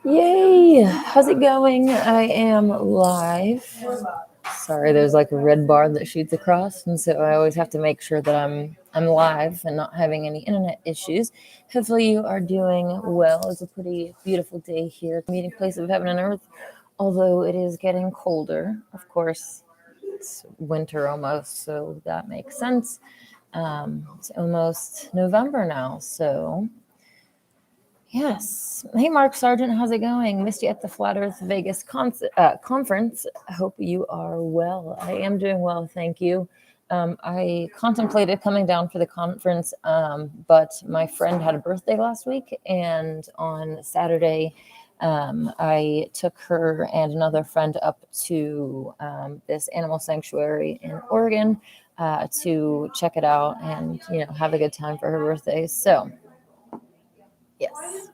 Yay! How's it going? I am live. Sorry, there's like a red bar that shoots across, and so I always have to make sure that I'm live and not having any internet issues. Hopefully, you are doing well. It's a pretty beautiful day here, the meeting place of heaven and earth. Although it is getting colder, of course, it's winter almost, so that makes sense. It's almost November now, so yes. Hey, Mark Sargent, how's it going? Missed you at the Flat Earth Vegas conference. I hope you are well. I am doing well, thank you. I contemplated coming down for the conference, but my friend had a birthday last week, and on Saturday, I took her and another friend up to this animal sanctuary in Oregon to check it out and have a good time for her birthday. So yes.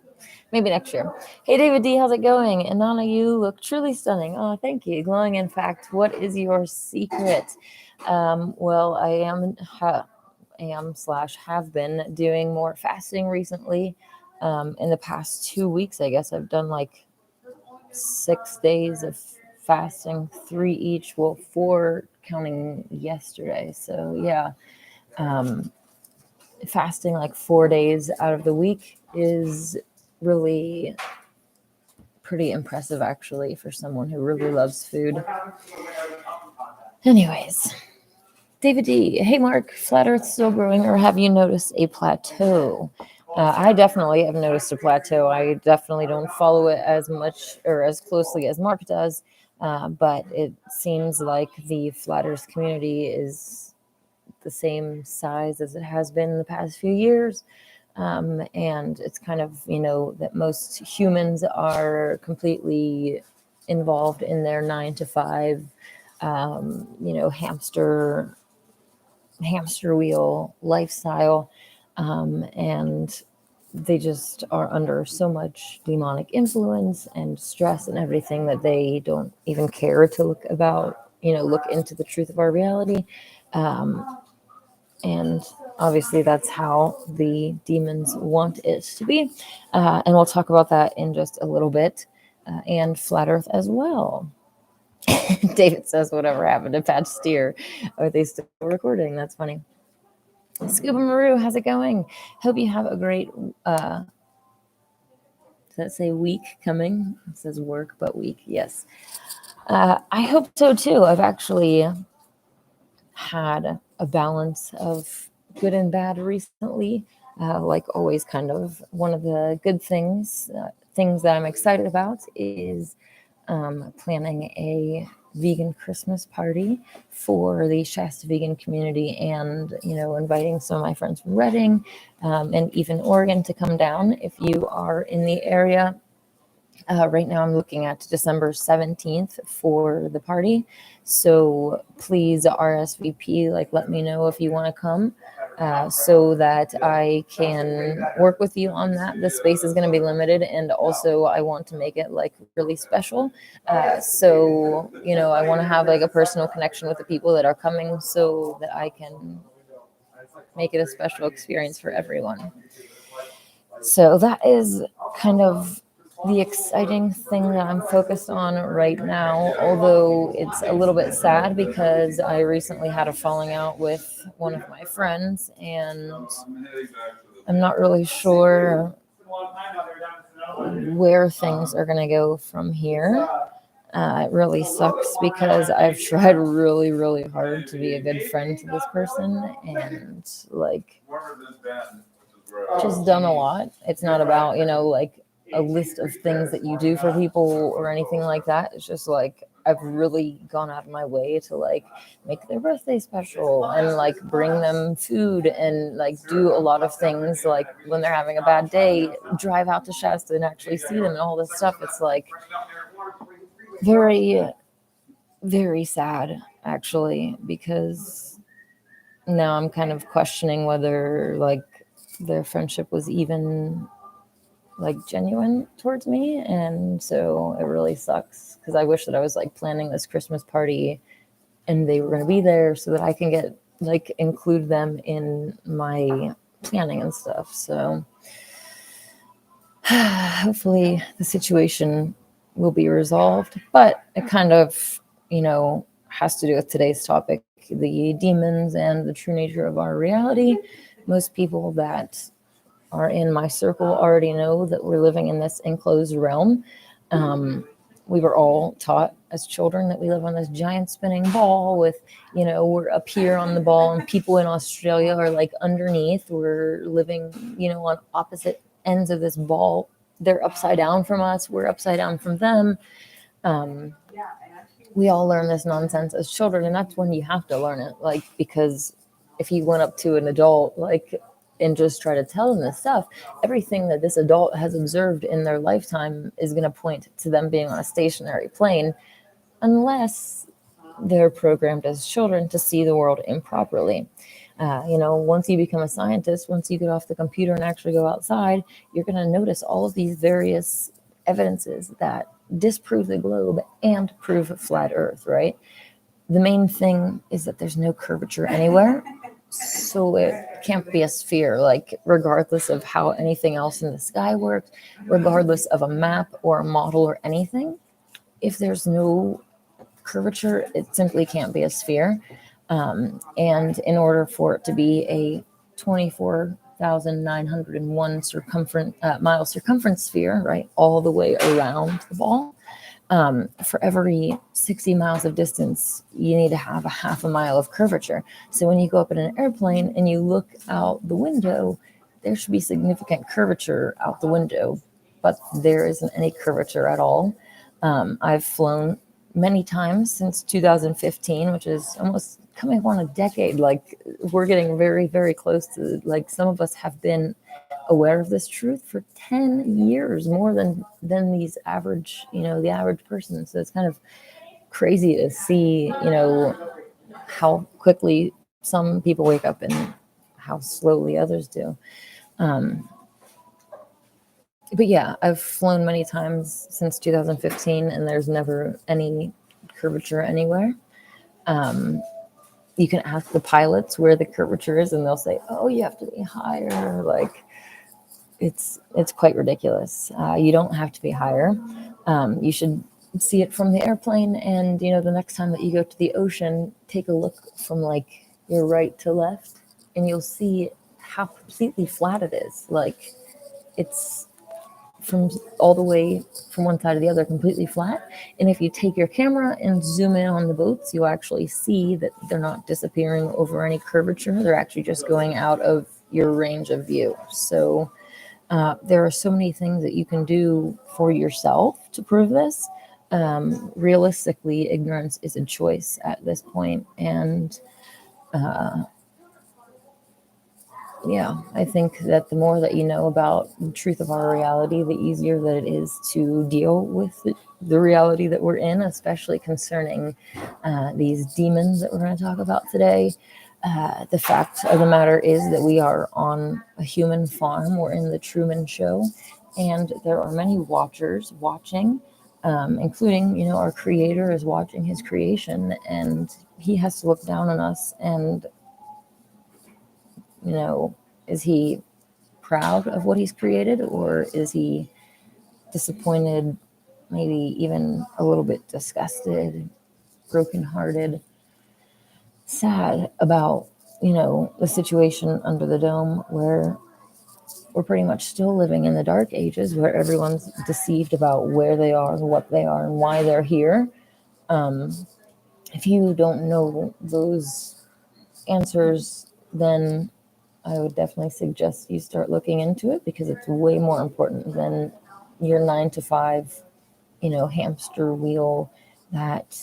Maybe next year. Hey, David D, how's it going? And Nana, you look truly stunning. Oh, thank you. Glowing, in fact. What is your secret? Well, I am slash have been doing more fasting recently. In the past 2 weeks, I guess I've done like 6 days of fasting, 3 each. Well, 4 counting yesterday. So yeah. Fasting like 4 days out of the week is really pretty impressive, actually, for someone who really loves food. Anyways, David D, hey Mark, flat earth still growing, or have you noticed a plateau? I definitely have noticed a plateau. I definitely don't follow it as much or as closely as Mark does, but it seems like the flat earth community is the same size as it has been in the past few years. And it's kind of, that most humans are completely involved in their 9 to 5, hamster wheel lifestyle. And they just are under so much demonic influence and stress and everything that they don't even care to look into the truth of our reality. And obviously that's how the demons want it to be. And we'll talk about that in just a little bit, and flat earth as well. David says, whatever happened to Patch Steer? Are they still recording? That's funny. Scuba Maru, how's it going? Hope you have a great, does that say week coming? It says work, but week, yes. I hope so too. I've actually had a balance of good and bad recently. Like always, kind of one of the good things that I'm excited about is planning a vegan Christmas party for the Shasta vegan community, and inviting some of my friends from Reading and even Oregon to come down if you are in the area. Right now I'm looking at December 17th for the party. So please RSVP, let me know if you want to come, so that I can work with you on that. The space is going to be limited, and also I want to make it really special. So, I want to have a personal connection with the people that are coming so that I can make it a special experience for everyone. So that is kind of the exciting thing that I'm focused on right now, although it's a little bit sad because I recently had a falling out with one of my friends, and I'm not really sure where things are going to go from here. It really sucks because I've tried really, really hard to be a good friend to this person, and just done a lot. It's not about, a list of things that you do for people or anything like that. It's just I've really gone out of my way to make their birthday special and bring them food and do a lot of things, when they're having a bad day, drive out to Shasta and actually see them and all this stuff. It's very, very sad, actually, because now I'm kind of questioning whether their friendship was even genuine towards me. And so it really sucks because I wish that I was planning this Christmas party and they were going to be there so that I can get include them in my planning and stuff. So hopefully the situation will be resolved, but it kind of, has to do with today's topic, the demons and the true nature of our reality. Most people that are in my circle already know that we're living in this enclosed realm. We were all taught as children that we live on this giant spinning ball with, we're up here on the ball and people in Australia are like underneath. We're living, on opposite ends of this ball. They're upside down from us. We're upside down from them. We all learn this nonsense as children, and that's when you have to learn it. Like, because if you went up to an adult, like, and just try to tell them this stuff, everything that this adult has observed in their lifetime is going to point to them being on a stationary plane, unless they're programmed as children to see the world improperly. Once you become a scientist, once you get off the computer and actually go outside, you're going to notice all of these various evidences that disprove the globe and prove flat Earth, right? The main thing is that there's no curvature anywhere. So it can't be a sphere, like, regardless of how anything else in the sky works, regardless of a map or a model or anything. If there's no curvature, it simply can't be a sphere. And in order for it to be a 24,901 mile circumference sphere, right, all the way around the ball, for every 60 miles of distance, you need to have a half a mile of curvature. So when you go up in an airplane and you look out the window, there should be significant curvature out the window, but there isn't any curvature at all. I've flown many times since 2015, which is almost coming on a decade. Like, we're getting very, very close to, like, some of us have been aware of this truth for 10 years, more than these average, the average person. So it's kind of crazy to see, how quickly some people wake up and how slowly others do. But yeah, I've flown many times since 2015, and there's never any curvature anywhere. You can ask the pilots where the curvature is, and they'll say, "Oh, you have to be higher." Like, it's quite ridiculous. You don't have to be higher. You should see it from the airplane, and the next time that you go to the ocean, take a look from, like, your right to left, and you'll see how completely flat it is. Like, it's from all the way from one side to the other completely flat. And if you take your camera and zoom in on the boats, you'll actually see that they're not disappearing over any curvature. They're actually just going out of your range of view. So there are so many things that you can do for yourself to prove this. Realistically, ignorance is a choice at this point. And yeah, I think that the more that you know about the truth of our reality, the easier that it is to deal with the reality that we're in, especially concerning these demons that we're going to talk about today. The fact of the matter is that we are on a human farm. We're in the Truman Show, and there are many watchers watching, including, our Creator is watching His creation, and He has to look down on us and, is He proud of what He's created, or is He disappointed, maybe even a little bit disgusted, brokenhearted, sad about, the situation under the dome, where we're pretty much still living in the dark ages, where everyone's deceived about where they are, what they are, and why they're here. If you don't know those answers, then I would definitely suggest you start looking into it, because it's way more important than your 9 to 5, hamster wheel that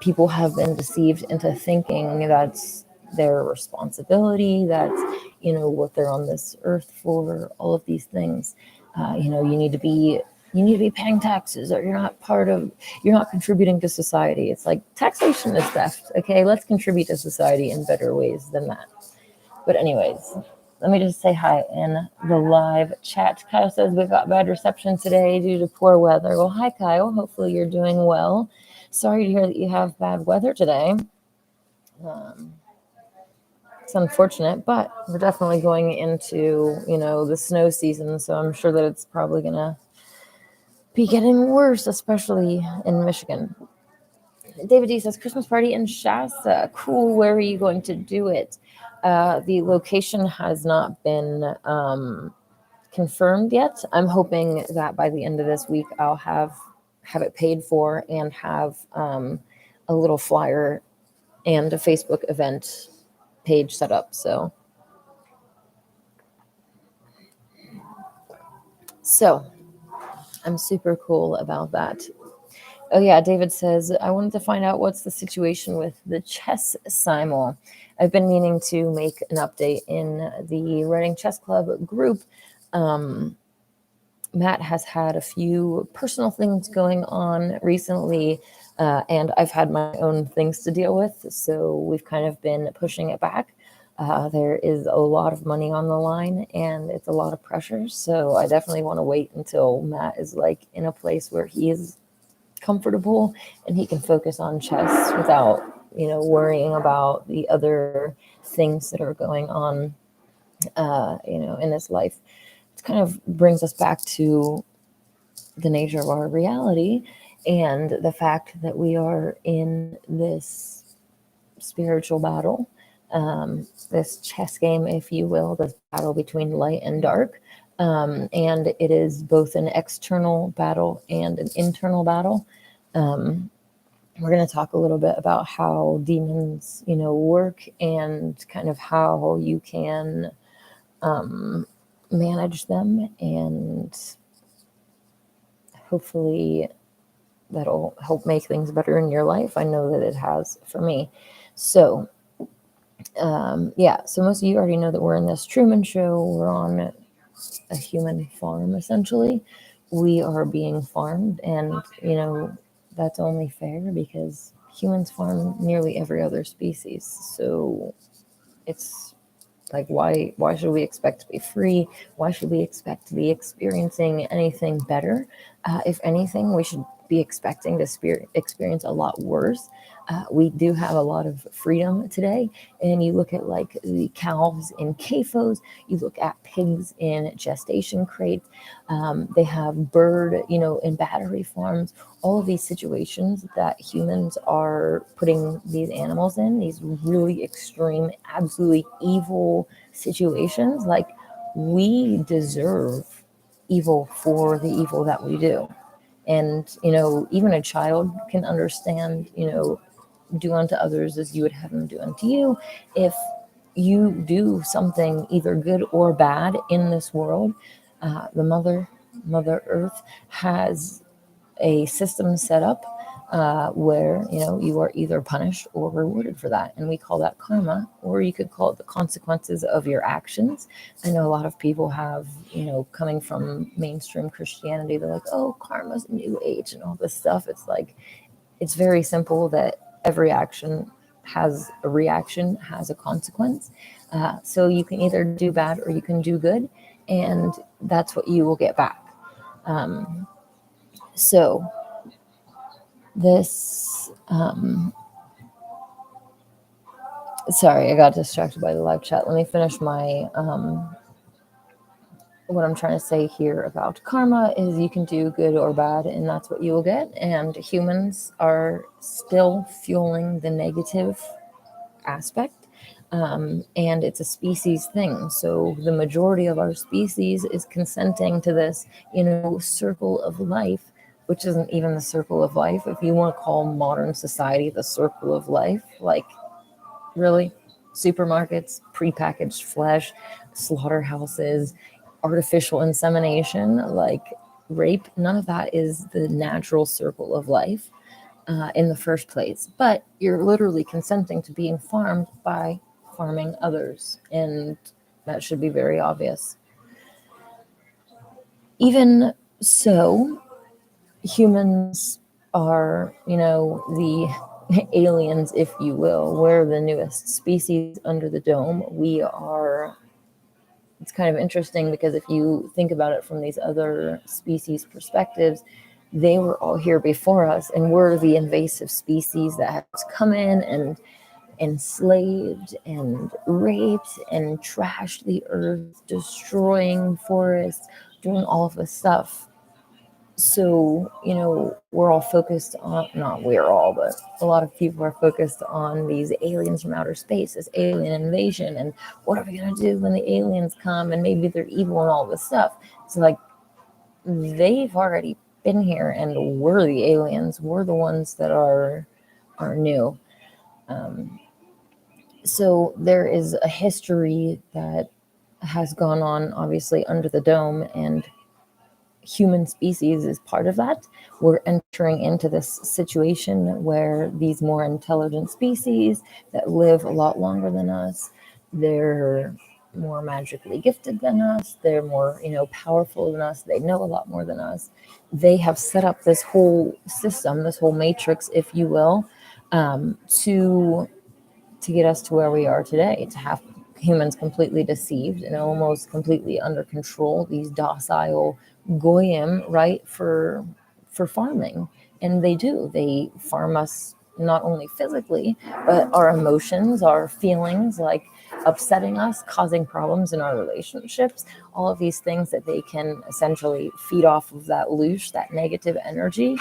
people have been deceived into thinking that's their responsibility, that's, what they're on this earth for, all of these things. You need to be paying taxes, or you're not contributing to society. It's like, taxation is theft. Okay, let's contribute to society in better ways than that. But anyways, let me just say hi in the live chat. Kyle says we've got bad reception today due to poor weather. Well, hi, Kyle. Hopefully you're doing well. Sorry to hear that you have bad weather today. It's unfortunate, but we're definitely going into, the snow season, so I'm sure that it's probably gonna be getting worse, especially in Michigan. David D says Christmas party in Shasta. Cool. Where are you going to do it? The location has not been confirmed yet. I'm hoping that by the end of this week I'll have it paid for and have a little flyer and a Facebook event page set up. So I'm super cool about that. Oh yeah, David says, I wanted to find out what's the situation with the chess simul. I've been meaning to make an update in the Writing Chess Club group. Matt has had a few personal things going on recently, and I've had my own things to deal with, so we've kind of been pushing it back. There is a lot of money on the line, and it's a lot of pressure, so I definitely want to wait until Matt is like in a place where he is comfortable and he can focus on chess without worrying about the other things that are going on in his life. It kind of brings us back to the nature of our reality and the fact that we are in this spiritual battle, this chess game, if you will, this battle between light and dark. And it is both an external battle and an internal battle. We're going to talk a little bit about how demons, work and kind of how you can manage them, and hopefully that'll help make things better in your life. I know that it has for me. So, so most of you already know that we're in this Truman Show. We're on a human farm, essentially. We are being farmed, and that's only fair because humans farm nearly every other species. So it's like, why should we expect to be free? Why should we expect to be experiencing anything better? If anything, we should be expecting to experience a lot worse. We do have a lot of freedom today, and you look at like the cows in CAFOs, you look at pigs in gestation crates, they have bird, in battery farms, all of these situations that humans are putting these animals in, these really extreme, absolutely evil situations. Like, we deserve evil for the evil that we do. And, even a child can understand, do unto others as you would have them do unto you. If you do something either good or bad in this world, the Mother Earth has a system set up where you are either punished or rewarded for that, and we call that karma, or you could call it the consequences of your actions. I know a lot of people have, coming from mainstream Christianity, they're like, oh, karma's new age and all this stuff. It's like, it's very simple that every action has a reaction, has a consequence. So you can either do bad or you can do good, and that's what you will get back. So this, sorry, I got distracted by the live chat. Let me finish my, what I'm trying to say here about karma is you can do good or bad, and that's what you will get. And humans are still fueling the negative aspect. And it's a species thing. So the majority of our species is consenting to this, circle of life, which isn't even the circle of life. If you want to call modern society the circle of life, like, really? Supermarkets, prepackaged flesh, slaughterhouses, artificial insemination, like rape, none of that is the natural circle of life in the first place. But you're literally consenting to being farmed by farming others, and that should be very obvious. Even so, humans are, the aliens, if you will. We're the newest species under the dome. It's kind of interesting because if you think about it from these other species perspectives, they were all here before us, and we're the invasive species that has come in enslaved and raped and trashed the earth, destroying forests, doing all of this stuff. So, we're all focused on, not we're all, but a lot of people are focused on these aliens from outer space, this alien invasion, and what are we going to do when the aliens come and maybe they're evil and all this stuff. It's like they've already been here and we're the aliens. We're the ones that are new. So there is a history that has gone on, obviously, under the dome, and human species is part of that. We're entering into this situation where these more intelligent species that live a lot longer than us, they're more magically gifted than us, they're more, powerful than us, they know a lot more than us. They have set up this whole system, this whole matrix, if you will, to get us to where we are today, to have humans completely deceived and almost completely under control, these docile goyim, right, for farming. And they farm us not only physically, but our emotions, our feelings, like upsetting us, causing problems in our relationships, all of these things that they can essentially feed off of that loosh, that negative energy.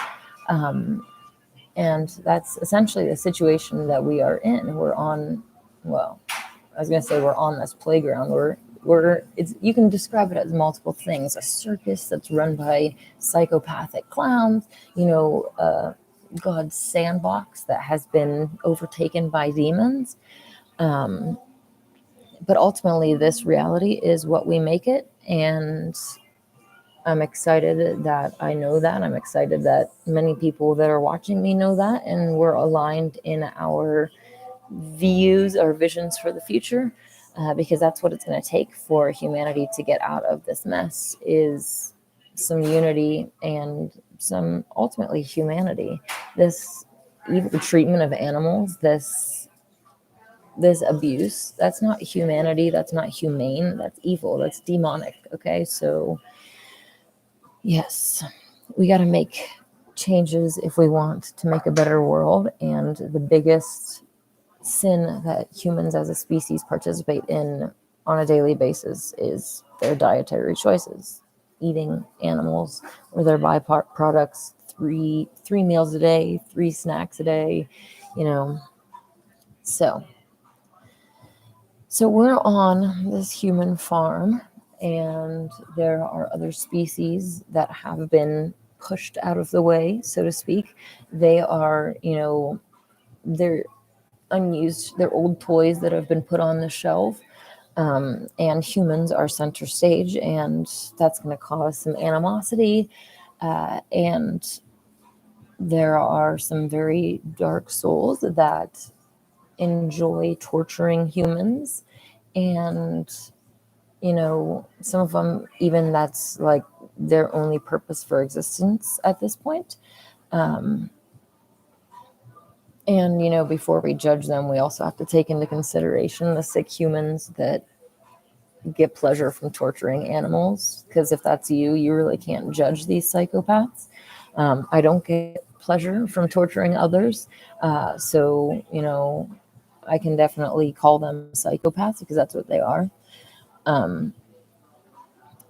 And that's essentially the situation that we are in. We're on, well, I was going to say we're on this playground. You can describe it as multiple things. A circus that's run by psychopathic clowns, God's sandbox that has been overtaken by demons. But ultimately, this reality is what we make it. And I'm excited that I know that. I'm excited that many people that are watching me know that. And we're aligned in our views or visions for the future, because that's what it's going to take for humanity to get out of this mess, is some unity and some ultimately humanity. This evil treatment of animals, this abuse, that's not humanity, that's not humane, that's evil, that's demonic. Okay, so yes, we got to make changes if we want to make a better world. And the biggest sin that humans as a species participate in on a daily basis is their dietary choices, eating animals or their byproducts, three meals a day, 3 snacks a day, so we're on this human farm, and there are other species that have been pushed out of the way, so to speak. They are, they're unused, they're old toys that have been put on the shelf, and humans are center stage, and that's going to cause some animosity, and there are some very dark souls that enjoy torturing humans, and some of them, even that's like their only purpose for existence at this point. And, before we judge them, we also have to take into consideration the sick humans that get pleasure from torturing animals. Because if that's you really can't judge these psychopaths. I don't get pleasure from torturing others. So, I can definitely call them psychopaths because that's what they are. And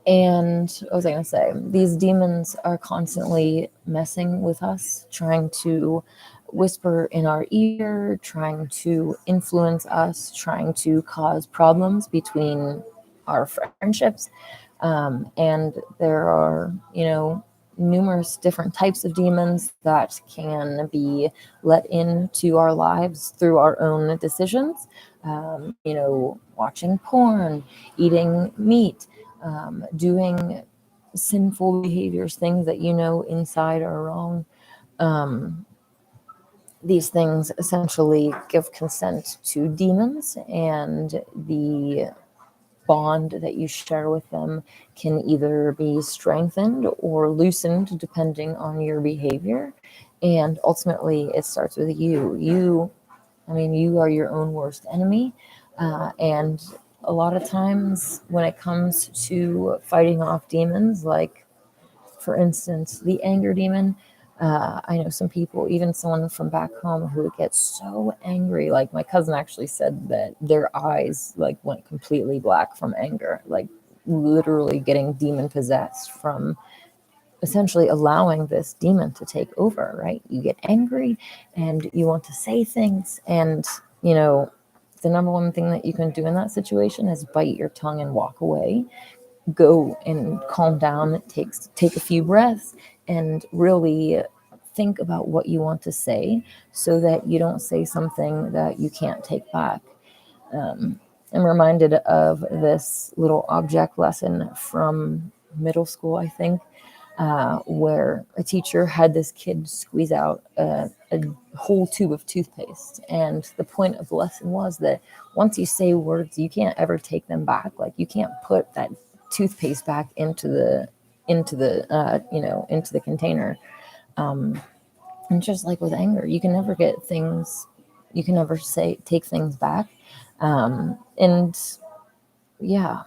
what was I going to say? These demons are constantly messing with us, trying to whisper in our ear, trying to influence us, trying to cause problems between our friendships. And there are, numerous different types of demons that can be let into our lives through our own decisions. Watching porn, eating meat, doing sinful behaviors, things that inside are wrong. These things essentially give consent to demons, and the bond that you share with them can either be strengthened or loosened depending on your behavior. And ultimately, it starts with you. You are your own worst enemy. And a lot of times when it comes to fighting off demons, like, for instance, the anger demon, I know some people, even someone from back home, who gets so angry. Like my cousin actually said that their eyes like went completely black from anger, like literally getting demon possessed from essentially allowing this demon to take over, right? You get angry and you want to say things, and you know, the number one thing that you can do in that situation is bite your tongue and walk away. Go and calm down, take a few breaths, and really think about what you want to say so that you don't say something that you can't take back. I'm reminded of this little object lesson from middle school, I think, where a teacher had this kid squeeze out a whole tube of toothpaste. And the point of the lesson was that once you say words, you can't ever take them back. Like you can't put that toothpaste back into the container. And just like with anger, you can never get things, you can never say take things back. And yeah,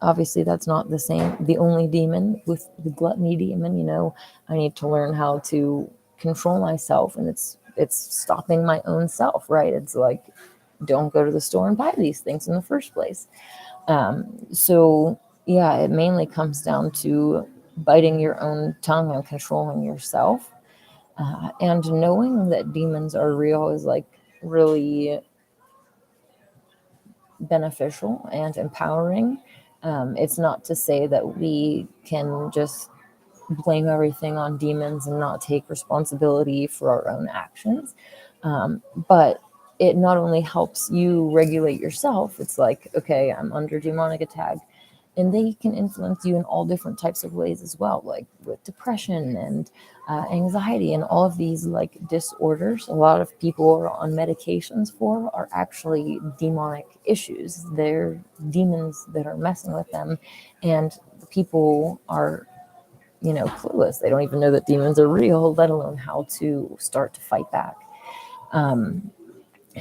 obviously that's not the only demon. With the gluttony demon, I need to learn how to control myself, and it's stopping my own self, right? It's like, don't go to the store and buy these things in the first place. So yeah, it mainly comes down to biting your own tongue and controlling yourself. And knowing that demons are real is like really beneficial and empowering. It's not to say that we can just blame everything on demons and not take responsibility for our own actions. But it not only helps you regulate yourself, it's like, okay, I'm under demonic attack. And they can influence you in all different types of ways as well, like with depression and anxiety and all of these like disorders. A lot of people are on medications for are actually demonic issues. They're demons that are messing with them, and the people are clueless. They don't even know that demons are real, let alone how to start to fight back.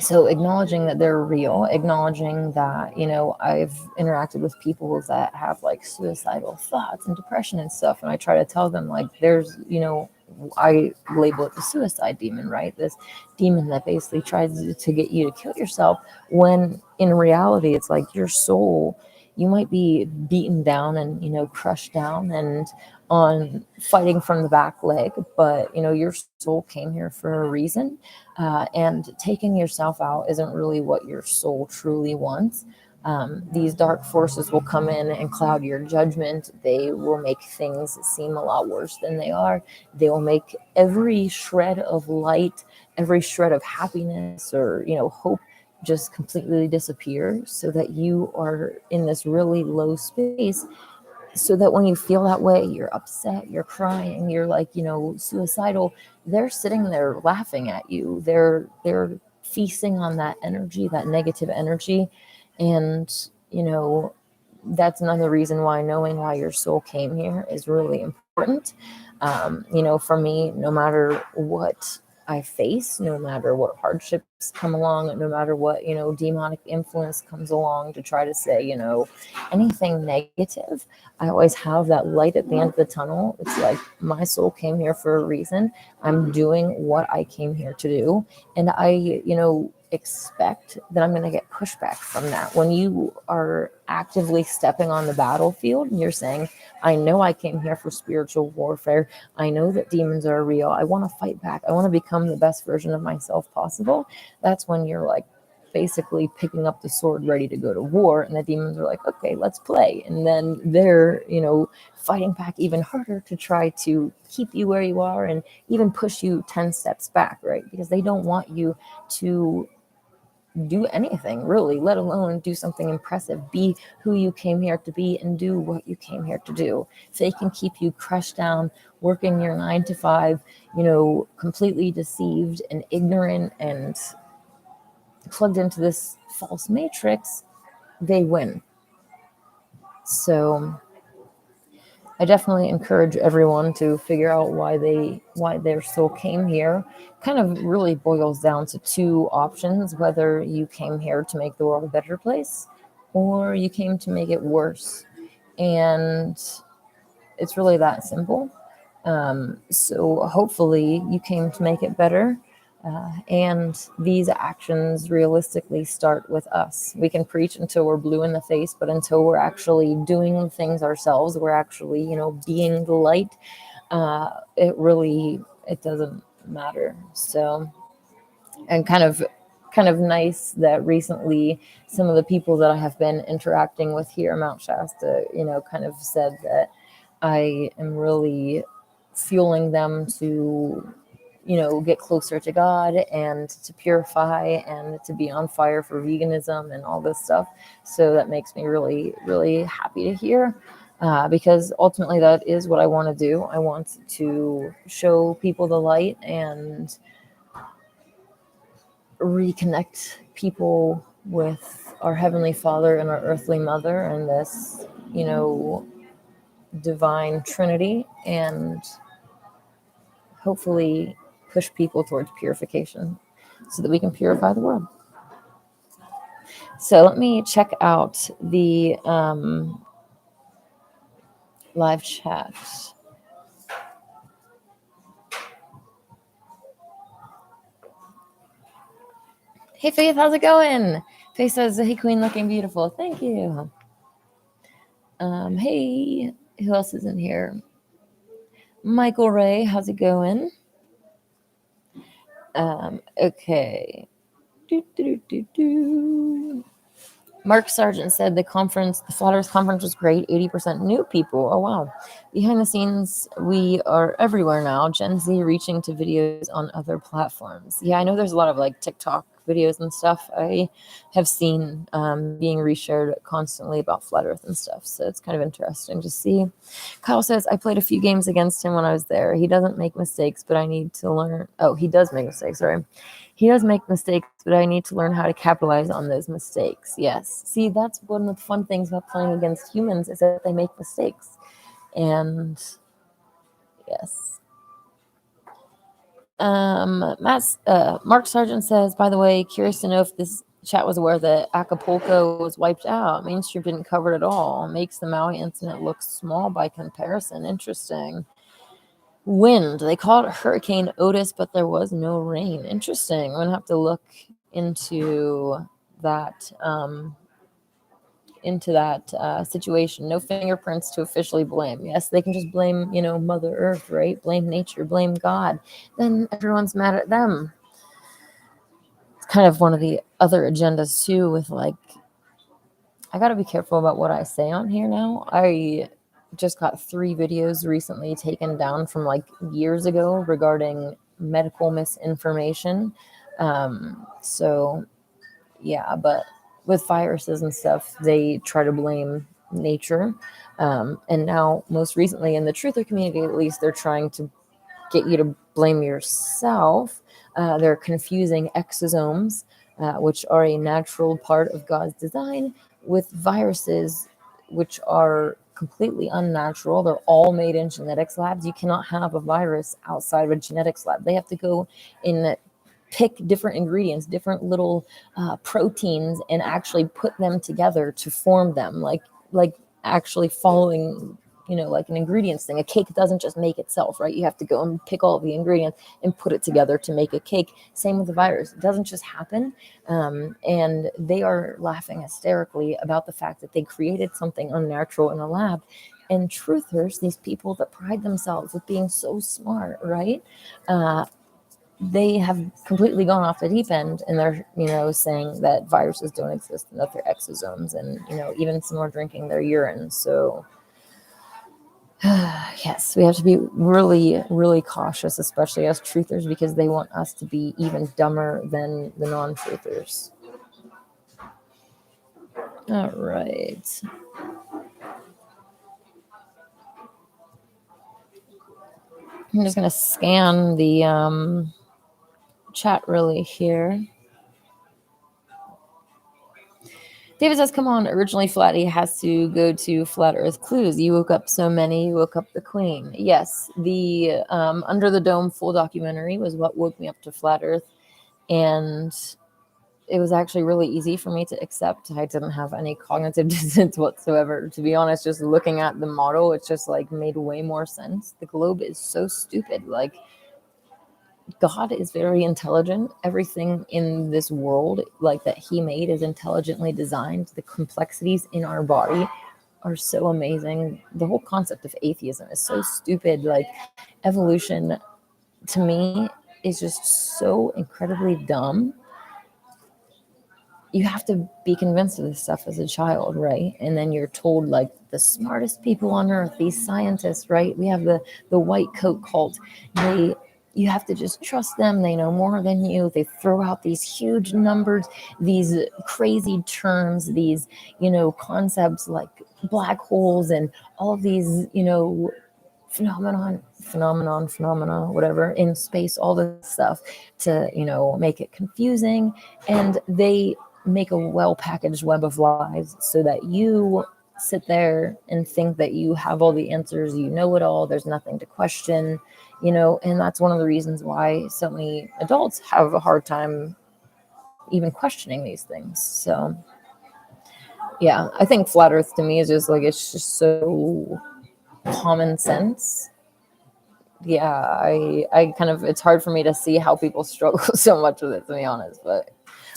So acknowledging that they're real, acknowledging that, I've interacted with people that have like suicidal thoughts and depression and stuff. And I try to tell them like, I label it the suicide demon, right? This demon that basically tries to get you to kill yourself, when in reality, it's like your soul, you might be beaten down and, crushed down and on fighting from the back leg, but, your soul came here for a reason. And taking yourself out isn't really what your soul truly wants. These dark forces will come in and cloud your judgment. They will make things seem a lot worse than they are. They will make every shred of light, every shred of happiness or, hope just completely disappear, so that you are in this really low space, so that when you feel that way, you're upset, you're crying, you're like, suicidal, they're sitting there laughing at you. They're feasting on that energy, that negative energy. And, that's another reason why knowing why your soul came here is really important. For me, no matter what I face, no matter what hardships come along, no matter what, demonic influence comes along to try to say, anything negative, I always have that light at the end of the tunnel. It's like my soul came here for a reason. I'm doing what I came here to do. And I, expect that I'm going to get pushback from that. When you are actively stepping on the battlefield and you're saying, I know I came here for spiritual warfare. I know that demons are real. I want to fight back. I want to become the best version of myself possible. That's when you're like basically picking up the sword ready to go to war, and the demons are like, okay, let's play. And then they're fighting back even harder to try to keep you where you are and even push you 10 steps back, right? Because they don't want you to do anything really, let alone do something impressive. Be who you came here to be and do what you came here to do. If they can keep you crushed down, working your 9 to 5, completely deceived and ignorant and plugged into this false matrix, they win. So I definitely encourage everyone to figure out why their soul came here. Kind of really boils down to two options: whether you came here to make the world a better place, or you came to make it worse. And it's really that simple. So hopefully you came to make it better. And these actions realistically start with us. We can preach until we're blue in the face, but until we're actually doing things ourselves, we're actually, being the light. It doesn't matter. So, and kind of nice that recently some of the people that I have been interacting with here at Mount Shasta, kind of said that I am really fueling them to, get closer to God and to purify and to be on fire for veganism and all this stuff. So that makes me really, really happy to hear. Because ultimately that is what I want to do. I want to show people the light and reconnect people with our Heavenly Father and our earthly mother and this, divine Trinity, and hopefully push people towards purification so that we can purify the world. So let me check out the live chat. Hey Faith, how's it going? Faith says, "Hey Queen, looking beautiful." Thank you. Hey, who else is in here? Michael Ray, how's it going? Okay. Mark Sargent said the Flat Earth conference was great. 80% new people. Oh wow! Behind the scenes, we are everywhere now. Gen Z reaching to videos on other platforms. Yeah, I know there's a lot of like TikTok videos and stuff. I have seen being reshared constantly about Flat Earth and stuff. So it's kind of interesting to see. Kyle says, I played a few games against him when I was there. He doesn't make mistakes, but I need to learn. Oh, he does make mistakes. Sorry. He does make mistakes, but I need to learn how to capitalize on those mistakes. Yes. See, that's one of the fun things about playing against humans is that they make mistakes. And yes. Mark Sargent says, by the way, curious to know if this chat was aware that Acapulco was wiped out. Mainstream didn't cover it at all. Makes the Maui incident look small by comparison. Interesting. Wind. They called it Hurricane Otis, but there was no rain. Interesting. I'm gonna have to look into that situation. No fingerprints to officially blame. Yes, they can just blame, Mother Earth, right? Blame nature, blame God. Then everyone's mad at them. It's kind of one of the other agendas too, with like, I got to be careful about what I say on here now. I just got 3 videos recently taken down from like years ago regarding medical misinformation. So yeah, but with viruses and stuff, they try to blame nature. And now most recently in the truther community, at least, they're trying to get you to blame yourself. They're confusing exosomes, which are a natural part of God's design, with viruses, which are completely unnatural. They're all made in genetics labs. You cannot have a virus outside of a genetics lab. They have to go in, pick different ingredients, different little proteins, and actually put them together to form them, like actually following, like an ingredients thing. A cake doesn't just make itself, right? You have to go and pick all the ingredients and put it together to make a cake. Same with the virus. It doesn't just happen. And they are laughing hysterically about the fact that they created something unnatural in a lab. And truthers, these people that pride themselves with being so smart, right? They have completely gone off the deep end, and they're, saying that viruses don't exist and that they're exosomes, and, even some are drinking their urine. So yes, we have to be really, really cautious, especially as truthers, because they want us to be even dumber than the non-truthers. All right. I'm just going to scan the chat really here. David says, come on, originally Flatty has to go to Flat Earth Clues. You woke up so many, you woke up the queen. Yes, the Under the Dome full documentary was what woke me up to Flat Earth. And it was actually really easy for me to accept. I didn't have any cognitive dissonance whatsoever. To be honest, just looking at the model, it's just like made way more sense. The globe is so stupid. Like, God is very intelligent. Everything in this world, like that He made, is intelligently designed. The complexities in our body are so amazing. The whole concept of atheism is so stupid. Like, evolution to me is just so incredibly dumb. You have to be convinced of this stuff as a child, right? And then you're told, like, the smartest people on earth, these scientists, right? We have the white coat cult. You have to just trust them. They know more than you. They throw out these huge numbers, these crazy terms, these, concepts like black holes and all of these, phenomena, whatever, in space, all this stuff to, make it confusing. And they make a well-packaged web of lies so that you sit there and think that you have all the answers, you know it all, there's nothing to question, and that's one of the reasons why so many adults have a hard time even questioning these things. So yeah, I think flat earth to me is just like, it's just so common sense. Yeah, I kind of, it's hard for me to see how people struggle so much with it, to be honest. But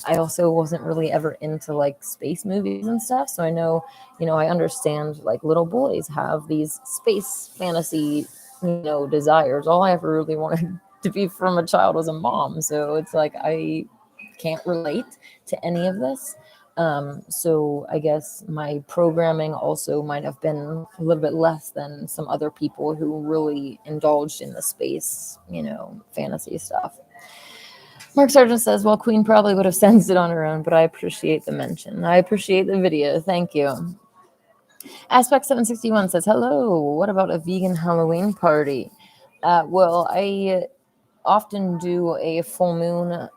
I also wasn't really ever into like space movies and stuff, so I know, I understand like little boys have these space fantasy, desires. All I ever really wanted to be from a child was a mom, so it's like I can't relate to any of this. So I guess my programming also might have been a little bit less than some other people who really indulged in the space, fantasy stuff. Mark Sargent says, well, Queen probably would have sensed it on her own, but I appreciate the mention. I appreciate the video. Thank you. Aspect 761 says, hello, what about a vegan Halloween party? Well, I often do a full moon,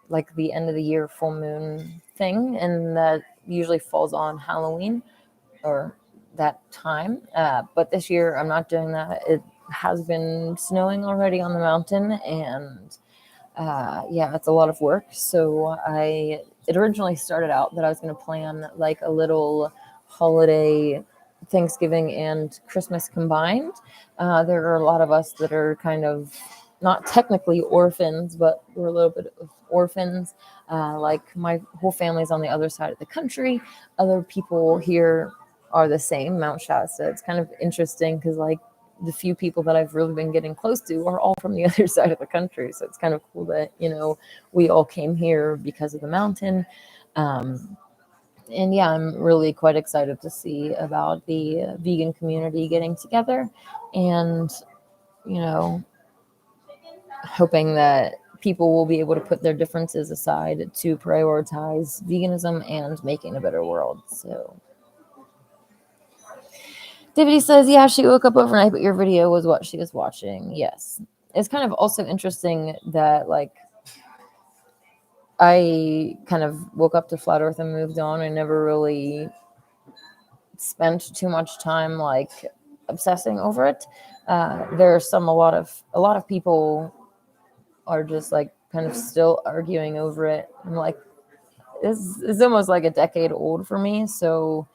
like the end of the year full moon thing, and that usually falls on Halloween or that time. But this year I'm not doing that. It has been snowing already on the mountain, and yeah, it's a lot of work. So it originally started out that I was going to plan like a little holiday, Thanksgiving and Christmas combined. There are a lot of us that are kind of not technically orphans, but we're a little bit of orphans. Like my whole family's on the other side of the country. Other people here are the same, Mount Shasta. It's kind of interesting because like the few people that I've really been getting close to are all from the other side of the country. So it's kind of cool that, we all came here because of the mountain. And yeah, I'm really quite excited to see about the vegan community getting together and, hoping that people will be able to put their differences aside to prioritize veganism and making a better world. So David says, yeah, she woke up overnight, but your video was what she was watching. Yes. It's kind of also interesting that, like, I kind of woke up to flat earth and moved on. I never really spent too much time, like, obsessing over it. There's a lot of people are just, like, kind of still arguing over it. I'm like, this is almost like a decade old for me, so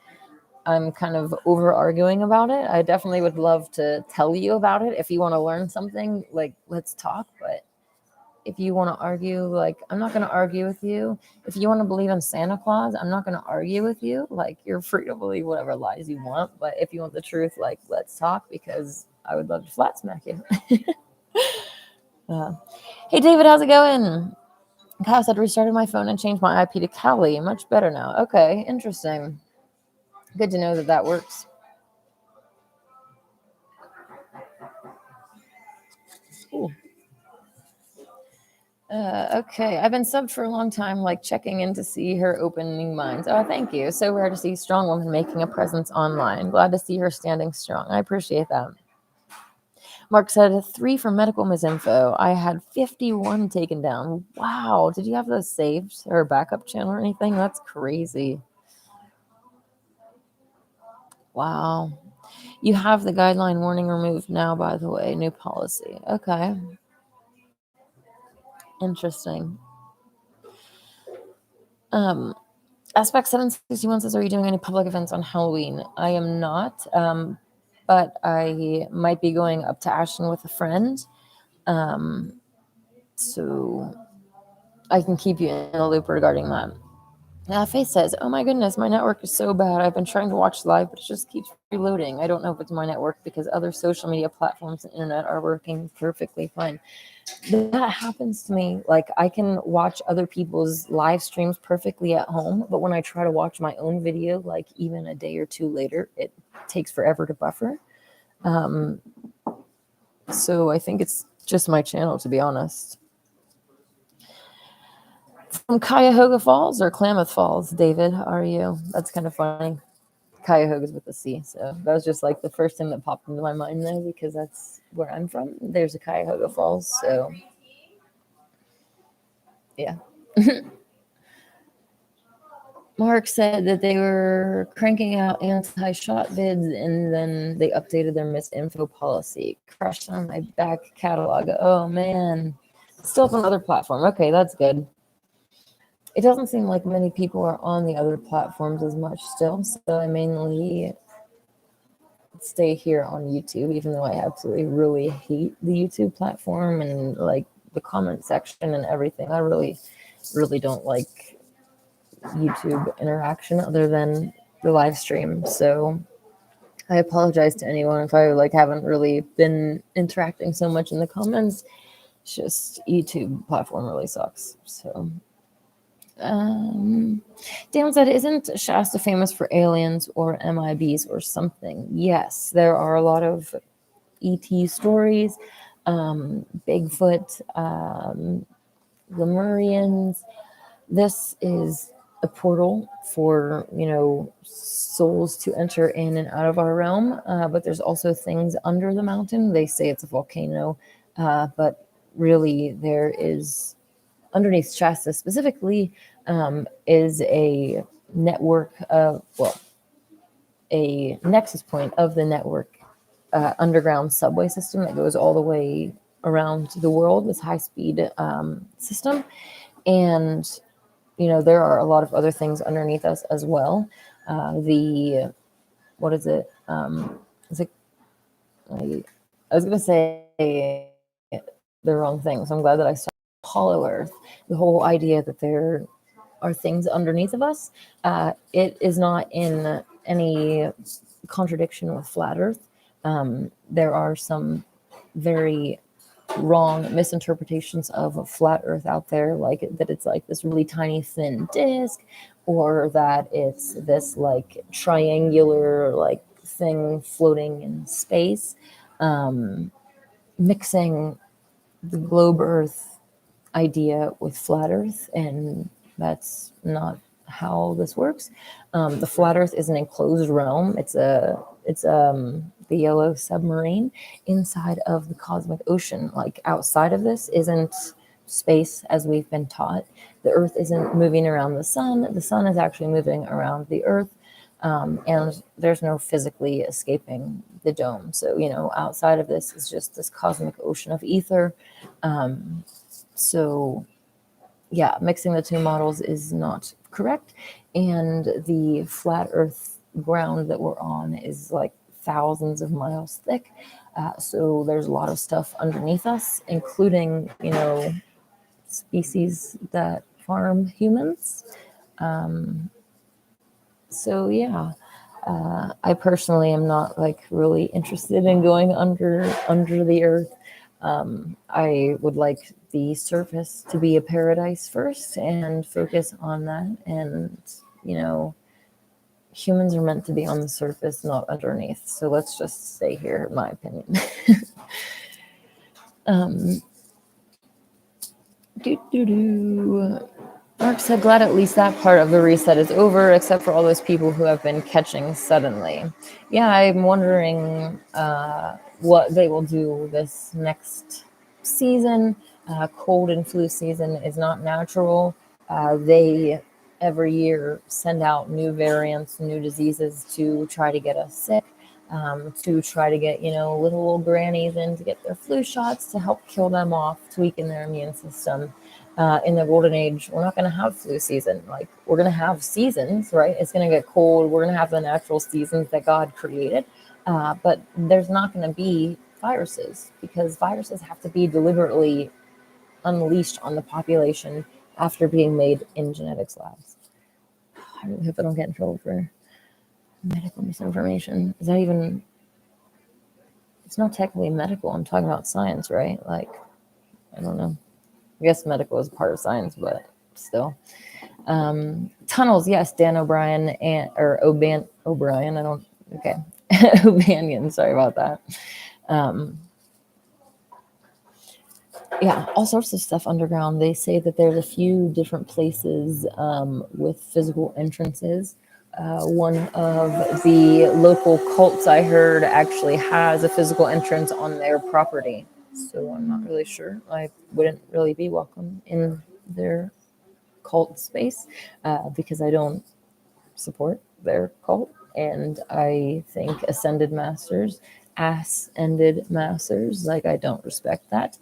I'm kind of over arguing about it. I definitely would love to tell you about it. If you want to learn something, like, let's talk. But if you want to argue, like, I'm not going to argue with you. If you want to believe in Santa Claus, I'm not going to argue with you. Like, you're free to believe whatever lies you want. But if you want the truth, like, let's talk, because I would love to flat smack you. Hey, David, how's it going? Kyle said, restarted my phone and changed my IP to Cali. Much better now. Okay, interesting. Good to know that works. Ooh. Okay, I've been subbed for a long time, like checking in to see her opening minds. Oh, thank you. So rare to see a strong woman making a presence online. Glad to see her standing strong. I appreciate that. Mark said 3 for medical misinfo. I had 51 taken down. Wow. Did you have those saved or backup channel or anything? That's crazy. Wow. You have the guideline warning removed now, by the way. New policy. Okay. Interesting. Aspect 761 says, are you doing any public events on Halloween? I am not, but I might be going up to Ashton with a friend. So I can keep you in the loop regarding that. Faith says, oh my goodness, my network is so bad. I've been trying to watch live, but it just keeps reloading. I don't know if it's my network because other social media platforms and internet are working perfectly fine. That happens to me. Like, I can watch other people's live streams perfectly at home, but when I try to watch my own video, like even a day or two later, it takes forever to buffer. So I think it's just my channel, to be honest. From Cuyahoga Falls or Klamath Falls, David, are you? That's kind of funny. Cuyahoga's with a C, so that was just like the first thing that popped into my mind there because that's where I'm from. There's a Cuyahoga Falls, so yeah. Mark said that they were cranking out anti-shot bids and then they updated their misinfo policy. Crashed on my back catalog. Oh man. Still up on another platform. Okay, that's good. It doesn't seem like many people are on the other platforms as much still, so I mainly stay here on YouTube, even though I absolutely really hate the YouTube platform and like the comment section and everything. I really don't like YouTube interaction other than the live stream. So I apologize to anyone if I like haven't really been interacting so much in the comments. It's just YouTube platform really sucks. So Dan said, isn't Shasta famous for aliens or MIBs or something? Yes, there are a lot of ET stories, Bigfoot, Lemurians. This is a portal for, souls to enter in and out of our realm. But there's also things under the mountain. They say it's a volcano, but really there is underneath Shasta specifically is a network of, a nexus point of the network underground subway system that goes all the way around the world, this high-speed system. And, there are a lot of other things underneath us as well. What is it? Is it I was going to say the wrong thing, so I'm glad that I saw Hollow Earth. The whole idea that there are things underneath of us, it is not in any contradiction with flat Earth. There are some very wrong misinterpretations of a flat Earth out there, like that it's like this really tiny thin disc, or that it's this like triangular like thing floating in space, mixing the globe Earth idea with flat Earth, and that's not how this works. The flat Earth is an enclosed realm. It's the yellow submarine inside of the cosmic ocean. Like outside of this isn't space as we've been taught. The Earth isn't moving around the sun. The sun is actually moving around the Earth. And there's no physically escaping the dome. So, outside of this is just this cosmic ocean of ether. So yeah, mixing the two models is not correct. And the flat Earth ground that we're on is like thousands of miles thick. So there's a lot of stuff underneath us, including, species that farm humans. So yeah, I personally am not like really interested in going under the earth. I would like the surface to be a paradise first and focus on that. And, humans are meant to be on the surface, not underneath. So let's just stay here, in my opinion. Mark said, glad at least that part of the reset is over, except for all those people who have been catching suddenly. Yeah, I'm wondering what they will do this next season. Cold and flu season is not natural. They every year send out new variants, new diseases to try to get us sick, to try to get, little old grannies in to get their flu shots to help kill them off, to weaken their immune system. In the golden age, we're not going to have flu season. Like, we're going to have seasons, right? It's going to get cold. We're going to have the natural seasons that God created. But there's not going to be viruses, because viruses have to be deliberately unleashed on the population after being made in genetics labs. I really hope I don't get in trouble for medical misinformation. Is that even... It's not technically medical. I'm talking about science, right? Like, I don't know. I guess medical is part of science, but still. Tunnels, yes, Dan O'Brien or O'Brien. I don't... Okay. O'Banion, sorry about that. Yeah, all sorts of stuff underground. They say that there's a few different places with physical entrances. One of the local cults I heard actually has a physical entrance on their property. So I'm not really sure. I wouldn't really be welcome in their cult space because I don't support their cult. And I think ascended masters, ass-ended masters, like, I don't respect that.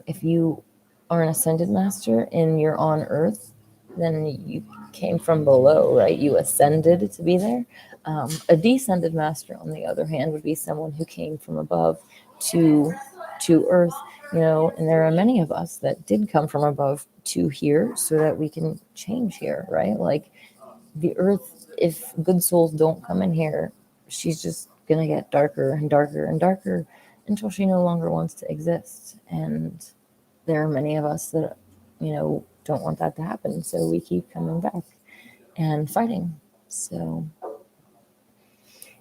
If you are an ascended master and you're on earth, then you came from below, right? You ascended to be there. A descended master, on the other hand, would be someone who came from above to earth, and there are many of us that did come from above to here so that we can change here, right? Like, the earth, if good souls don't come in here, she's just gonna get darker and darker and darker until she no longer wants to exist. And there are many of us that don't want that to happen, so we keep coming back and fighting. So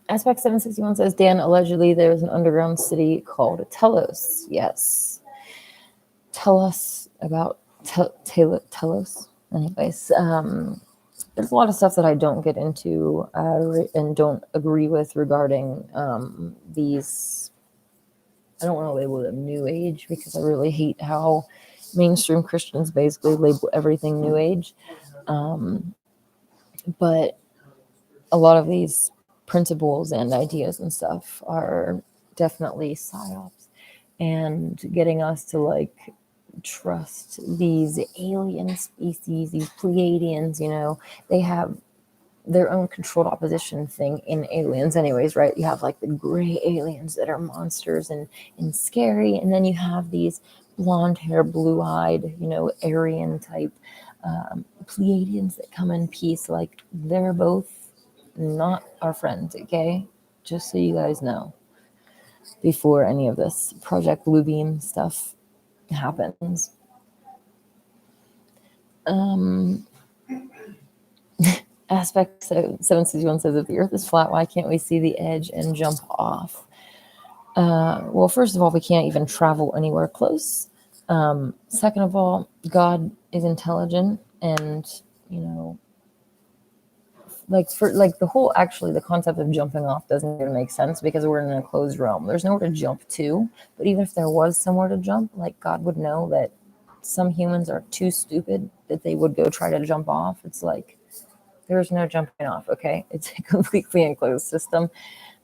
Aspect 761 says, Dan, allegedly there is an underground city called Telos. Yes, tell us about Telos. Anyways, there's a lot of stuff that I don't get into and don't agree with regarding these. I don't want to label them New Age, because I really hate how mainstream Christians basically label everything New Age. But a lot of these principles and ideas and stuff are definitely psyops, and getting us to like trust these alien species, these Pleiadians. They have their own controlled opposition thing in aliens anyways, right? You have like the gray aliens that are monsters and scary, and then you have these blonde hair, blue-eyed, Aryan type Pleiadians that come in peace. Like, they're both not our friends, okay? Just so you guys know, before any of this Project Bluebeam stuff happens. Aspect 761 says, if the earth is flat, why can't we see the edge and jump off? Well, first of all, we can't even travel anywhere close. Second of all, God is intelligent, and the concept of jumping off doesn't even make sense, because we're in an enclosed realm. There's nowhere to jump to. But even if there was somewhere to jump, like, God would know that some humans are too stupid that they would go try to jump off. It's like, there's no jumping off, okay? It's a completely enclosed system.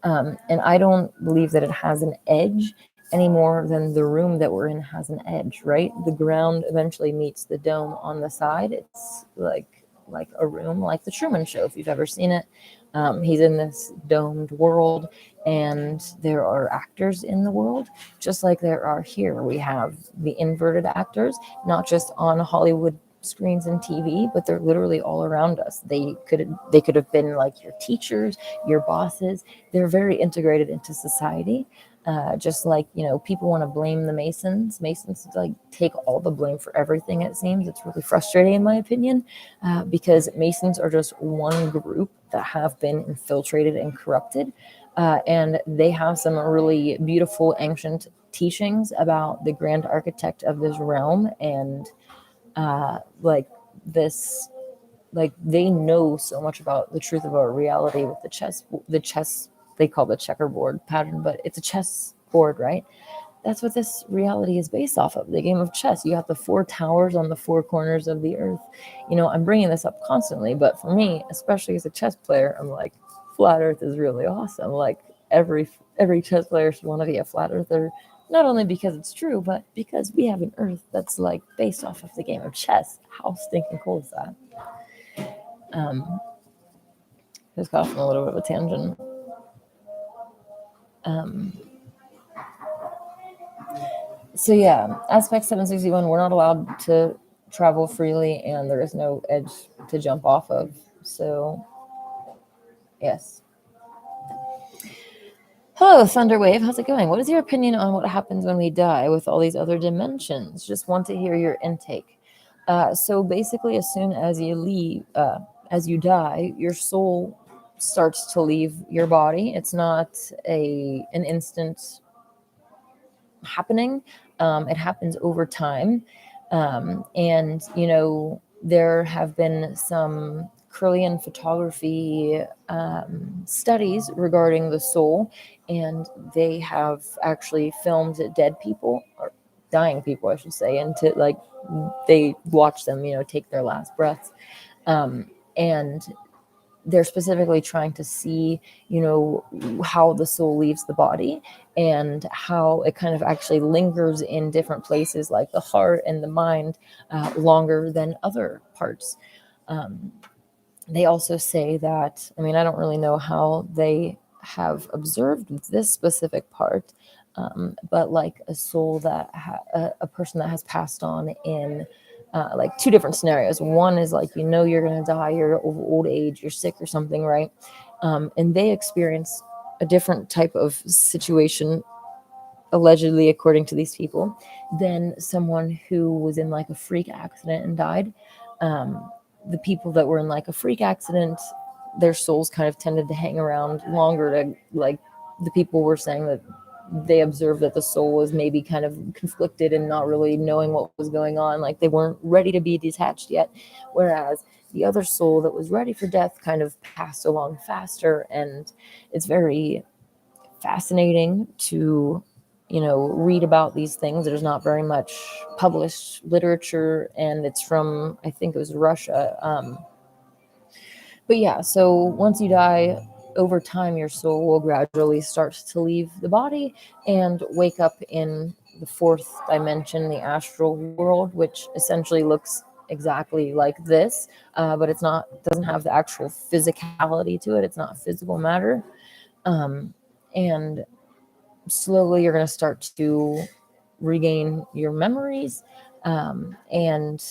And I don't believe that it has an edge any more than the room that we're in has an edge, right? The ground eventually meets the dome on the side. It's like a room, like the Truman Show, if you've ever seen it. He's in this domed world, and there are actors in the world, just like there are here. We have the inverted actors, not just on Hollywood screens and TV, but they're literally all around us. They could have been like your teachers, your bosses. They're very integrated into society. Just like, people want to blame the Masons. Masons like take all the blame for everything, it seems. It's really frustrating, in my opinion, because Masons are just one group that have been infiltrated and corrupted. And they have some really beautiful ancient teachings about the grand architect of this realm, and they know so much about the truth of our reality with the chess they call the checkerboard pattern, but it's a chess board, right? That's what this reality is based off of, the game of chess. You have the 4 towers on the 4 corners of the earth. I'm bringing this up constantly, but for me, especially as a chess player, I'm like, flat earth is really awesome. Like, every chess player should want to be a flat earther. Not only because it's true, but because we have an Earth that's like based off of the game of chess. How stinking cool is that? Just got off on a little bit of a tangent. So yeah, aspect 761, we're not allowed to travel freely, and there is no edge to jump off of. So yes. Hello, Thunderwave. How's it going? What is your opinion on what happens when we die with all these other dimensions? Just want to hear your intake. So basically, as soon as you leave, as you die, your soul starts to leave your body. It's not an instant happening. It happens over time. And, there have been some Kirlian photography studies regarding the soul, and they have actually filmed dead people, or dying people, I should say, and they watch them, take their last breaths. And they're specifically trying to see, how the soul leaves the body and how it kind of actually lingers in different places like the heart and the mind longer than other parts. They also say that, I mean, I don't really know how they have observed this specific part, but like a soul that a person that has passed on in like two different scenarios. One is like, you're going to die, you're of old age, you're sick or something, right? And they experience a different type of situation, allegedly, according to these people, than someone who was in like a freak accident and died. The people that were in like a freak accident, their souls kind of tended to hang around longer to, like, the people were saying that they observed that the soul was maybe kind of conflicted and not really knowing what was going on. Like they weren't ready to be detached yet. Whereas the other soul that was ready for death kind of passed along faster. And it's very fascinating to, read about these things. There's not very much published literature, and it's from, I think it was Russia. But yeah, so once you die, over time, your soul will gradually start to leave the body and wake up in the fourth dimension, the astral world, which essentially looks exactly like this, but doesn't have the actual physicality to it. It's not physical matter. And slowly you're going to start to regain your memories. And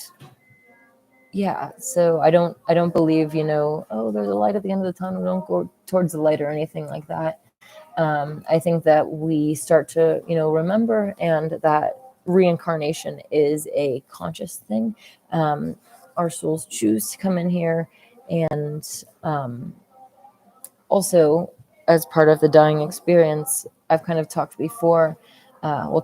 yeah, so I don't believe, oh, there's a light at the end of the tunnel, don't go towards the light or anything like that. I think that we start to, remember, and that reincarnation is a conscious thing. Our souls choose to come in here, and also, as part of the dying experience, I've kind of talked before,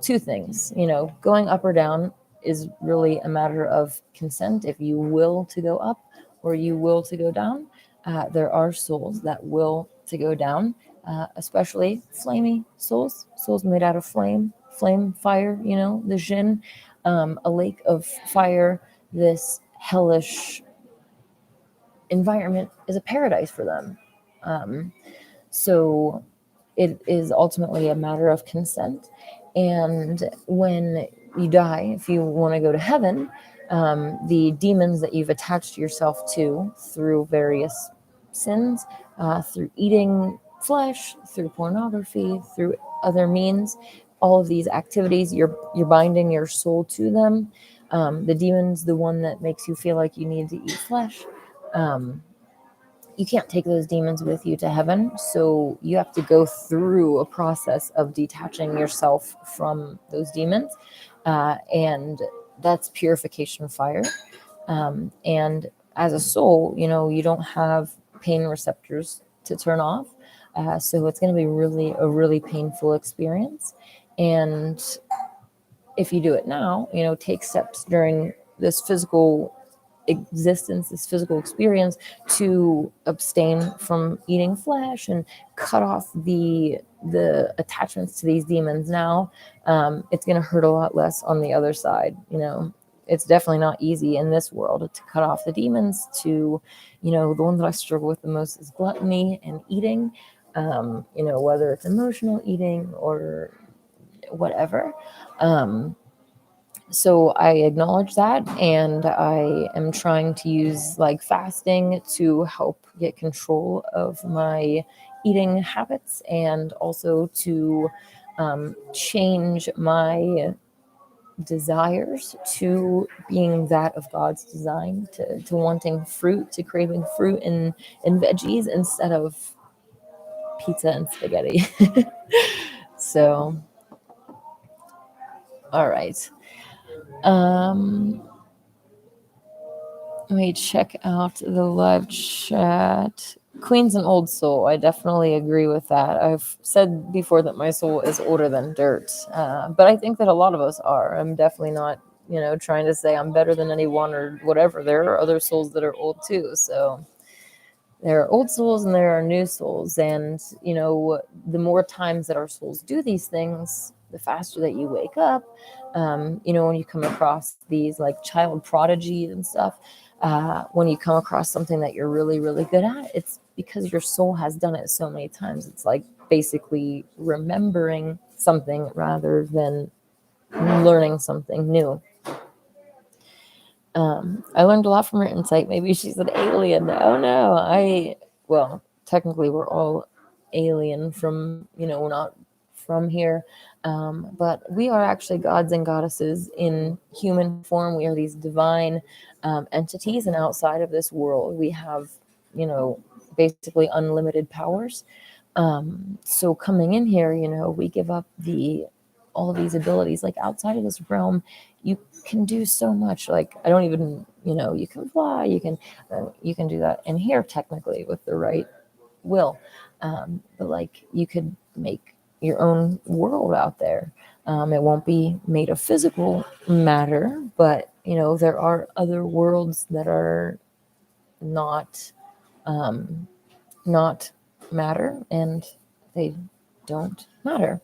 two things. Going up or down is really a matter of consent. If you will to go up or you will to go down, there are souls that will to go down, especially flamey souls made out of flame, fire, the Jinn, a lake of fire, this hellish environment is a paradise for them. So it is ultimately a matter of consent. And when you die, if you want to go to heaven, the demons that you've attached yourself to through various sins, through eating flesh, through pornography, through other means, all of these activities, you're binding your soul to them. The demon's the one that makes you feel like you need to eat flesh. You can't take those demons with you to heaven, so you have to go through a process of detaching yourself from those demons, and that's purification fire. And as a soul, you don't have pain receptors to turn off, so it's going to be a really painful experience. And if you do it now, take steps during this physical existence, this physical experience, to abstain from eating flesh and cut off the attachments to these demons now. It's going to hurt a lot less on the other side. It's definitely not easy in this world to cut off the demons. To, the one that I struggle with the most is gluttony and eating. Whether it's emotional eating or whatever. So I acknowledge that, and I am trying to use like fasting to help get control of my eating habits, and also to change my desires to being that of God's design, to wanting fruit, to craving fruit and veggies instead of pizza and spaghetti. So, all right. Um, Let me check out the live chat. Queen's an old soul. I definitely agree with that. I've said before that my soul is older than dirt, but I think that a lot of us are. I'm definitely not, trying to say I'm better than anyone or whatever. There are other souls that are old too. So there are old souls and there are new souls. And, the more times that our souls do these things, the faster that you wake up. When you come across these like child prodigies and stuff, when you come across something that you're really, really good at, it's because your soul has done it so many times. It's like basically remembering something rather than learning something new. I learned a lot from her insight. Maybe she's an alien. Oh no, well, technically we're all alien from, not from here. But we are actually gods and goddesses in human form. We are these divine entities, and outside of this world, we have, basically unlimited powers. So coming in here, we give up all of these abilities. Like outside of this realm, you can do so much. Like I don't even, you can fly, you can do that in here technically with the right will. But like you could make your own world out there. It won't be made of physical matter, but there are other worlds that are not not matter, and they don't matter.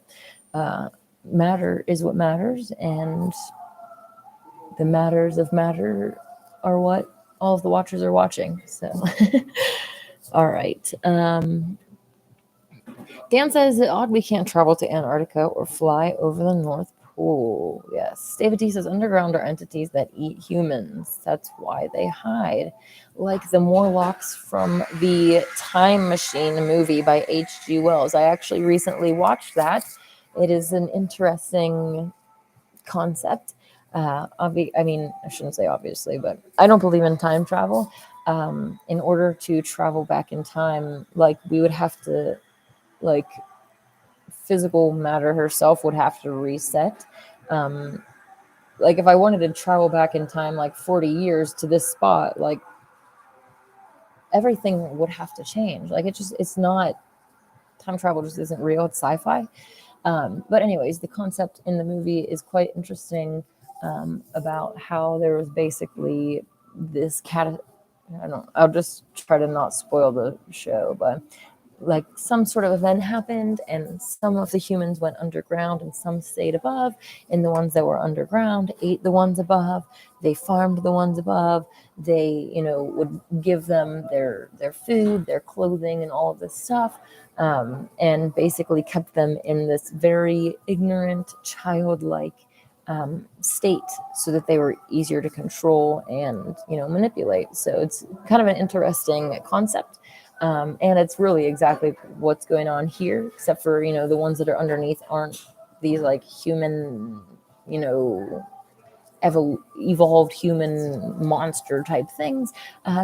Matter is what matters, and the matters of matter are what all of the watchers are watching. So, all right. Dan says it odd we can't travel to Antarctica or fly over the North Pole. Yes. David T says underground are entities that eat humans. That's why they hide. Like the Morlocks from the Time Machine movie by H.G. Wells. I actually recently watched that. It is an interesting concept. I mean, I shouldn't say obviously, but I don't believe in time travel. In order to travel back in time, like we would have to, like physical matter herself would have to reset. Like if I wanted to travel back in time, like 40 years to this spot, like everything would have to change. Like it's not, time travel just isn't real. It's sci-fi. But anyways, the concept in the movie is quite interesting, about how there was basically this I'll just try to not spoil the show, but like some sort of event happened and some of the humans went underground and some stayed above, and the ones that were underground ate the ones above. They farmed the ones above. They would give them their food, their clothing, and all of this stuff, and basically kept them in this very ignorant, childlike state, so that they were easier to control and manipulate. So it's kind of an interesting concept. And it's really exactly what's going on here, except for, the ones that are underneath aren't these like human, evolved human monster type things.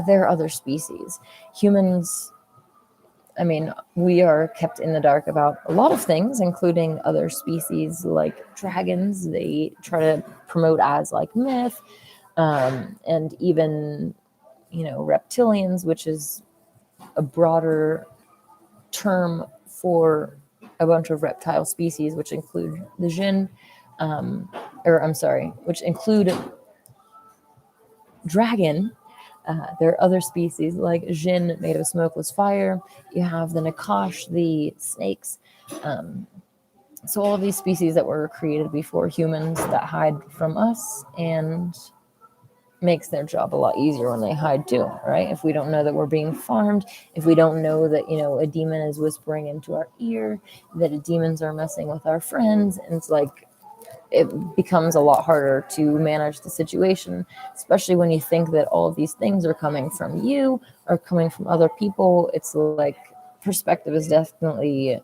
They're other species. Humans, I mean, we are kept in the dark about a lot of things, including other species like dragons. They try to promote as like myth, and even, reptilians, which is a broader term for a bunch of reptile species, which include the Jinn, which include dragon. There are other species like Jinn made of smokeless fire. You have the Nakash, the snakes. So all of these species that were created before humans that hide from us, and makes their job a lot easier when they hide too, right? If we don't know that we're being farmed, if we don't know that, a demon is whispering into our ear, that demons are messing with our friends, and it's like it becomes a lot harder to manage the situation, especially when you think that all of these things are coming from you or coming from other people. It's like perspective is definitely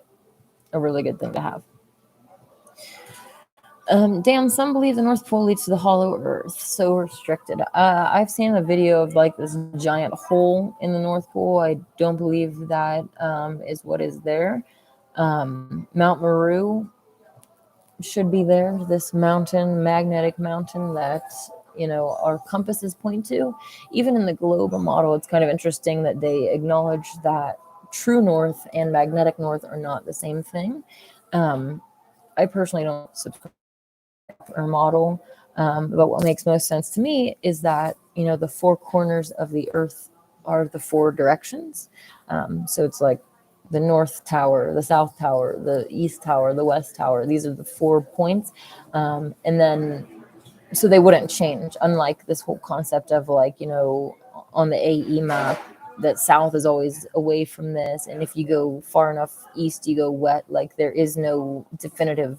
a really good thing to have. Dan, some believe the North Pole leads to the hollow Earth, so restricted. I've seen a video of like this giant hole in the North Pole. I don't believe that is what is there. Mount Meru should be there. This mountain, magnetic mountain that our compasses point to. Even in the globe model, it's kind of interesting that they acknowledge that true north and magnetic north are not the same thing. I personally don't subscribe or model. But what makes most sense to me is that, the four corners of the earth are the four directions. So it's like the North Tower, the South Tower, the East Tower, the West Tower. These are the 4 points. And then, so they wouldn't change, unlike this whole concept of like, on the AE map, that south is always away from this. And if you go far enough east, you go west. Like there is no definitive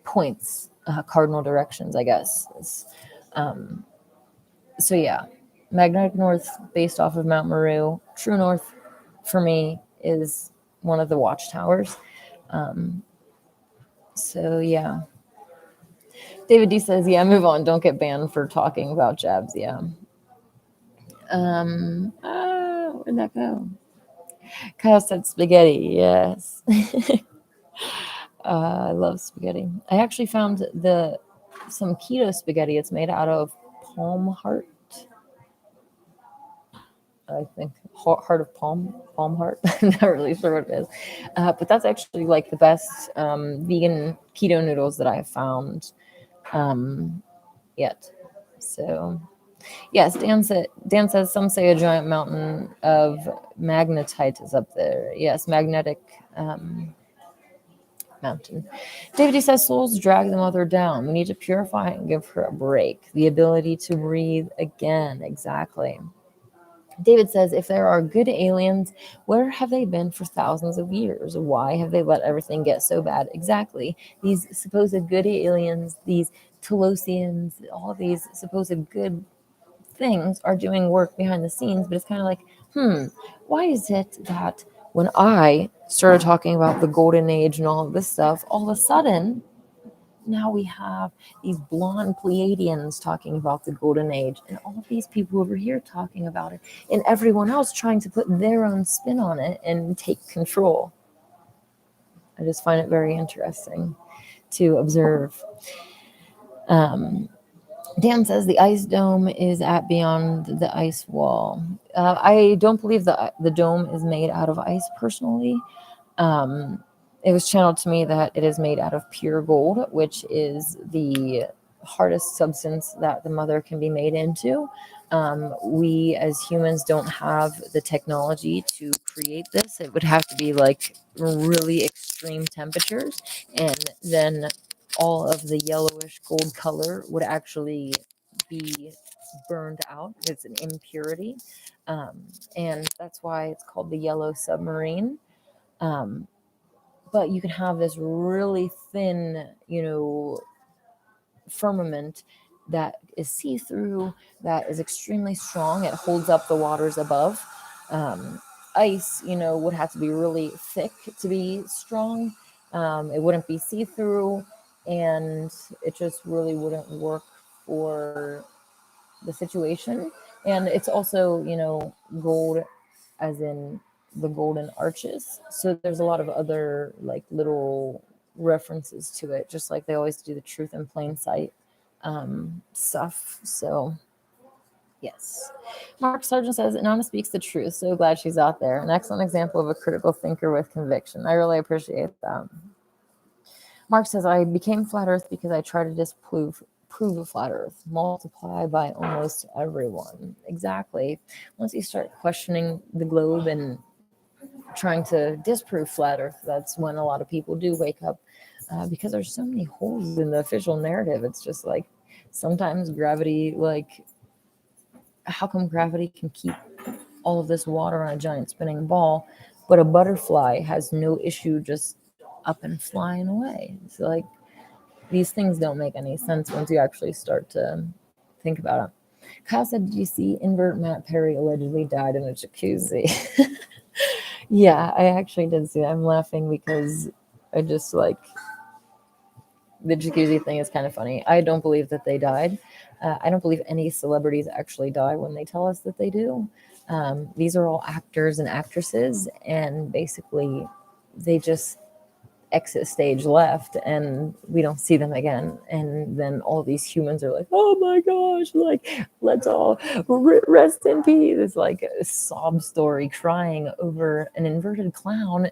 points, cardinal directions, I guess. So yeah, magnetic north based off of Mount Meru. True north for me is one of the watchtowers. So yeah, David D says, yeah, move on, don't get banned for talking about jabs. Yeah. Where'd that go? Kyle said spaghetti. Yes. I love spaghetti. I actually found some keto spaghetti. It's made out of palm heart. I think heart of palm heart. I'm not really sure what it is, but that's actually like the best vegan keto noodles that I have found yet. So yes, Dan says some say a giant mountain of magnetite is up there. Yes, magnetic mountain. David says souls drag the mother down. We need to purify and give her a break. The ability to breathe again. Exactly. David says, if there are good aliens, where have they been for thousands of years? Why have they let everything get so bad? Exactly. These supposed good aliens, these Telosians, all these supposed good things are doing work behind the scenes, but it's kind of like, why is it that when I started talking about the golden age and all of this stuff, all of a sudden now we have these blonde Pleiadians talking about the golden age, and all of these people over here talking about it, and everyone else trying to put their own spin on it and take control. I just find it very interesting to observe. Dan says the ice dome is at beyond the ice wall. I don't believe the dome is made out of ice personally. It was channeled to me that it is made out of pure gold, which is the hardest substance that the mother can be made into. We as humans don't have the technology to create this. It would have to be like really extreme temperatures, and then all of the yellowish gold color would actually be burned out. It's an impurity, and that's why it's called the yellow submarine. Um, but you can have this really thin, firmament that is see-through, that is extremely strong. It holds up the waters above. Ice, would have to be really thick to be strong. It wouldn't be see-through, and it just really wouldn't work for the situation. And it's also, gold as in the golden arches. So there's a lot of other like little references to it, just like they always do the truth in plain sight stuff. So yes. Mark Sargent says, Inanna speaks the truth. So glad she's out there. An excellent example of a critical thinker with conviction. I really appreciate that. Mark says, I became flat earth because I tried to disprove a flat earth, multiply by almost everyone. Exactly. Once you start questioning the globe and trying to disprove flat earth, that's when a lot of people do wake up, because there's so many holes in the official narrative. It's just like sometimes gravity like how come gravity can keep all of this water on a giant spinning ball, but a butterfly has no issue just up and flying away? So like these things don't make any sense once you actually start to think about it. Kyle said, "Did you see invert Matt Perry allegedly died in a jacuzzi?" Yeah, I actually did see that. I'm laughing because I just like the jacuzzi thing is kind of funny. I don't believe that they died. I don't believe any celebrities actually die when they tell us that they do. These are all actors and actresses, and basically they just exit stage left and we don't see them again. And then all these humans are like, oh my gosh, like, let's all rest in peace. It's like a sob story crying over an inverted clown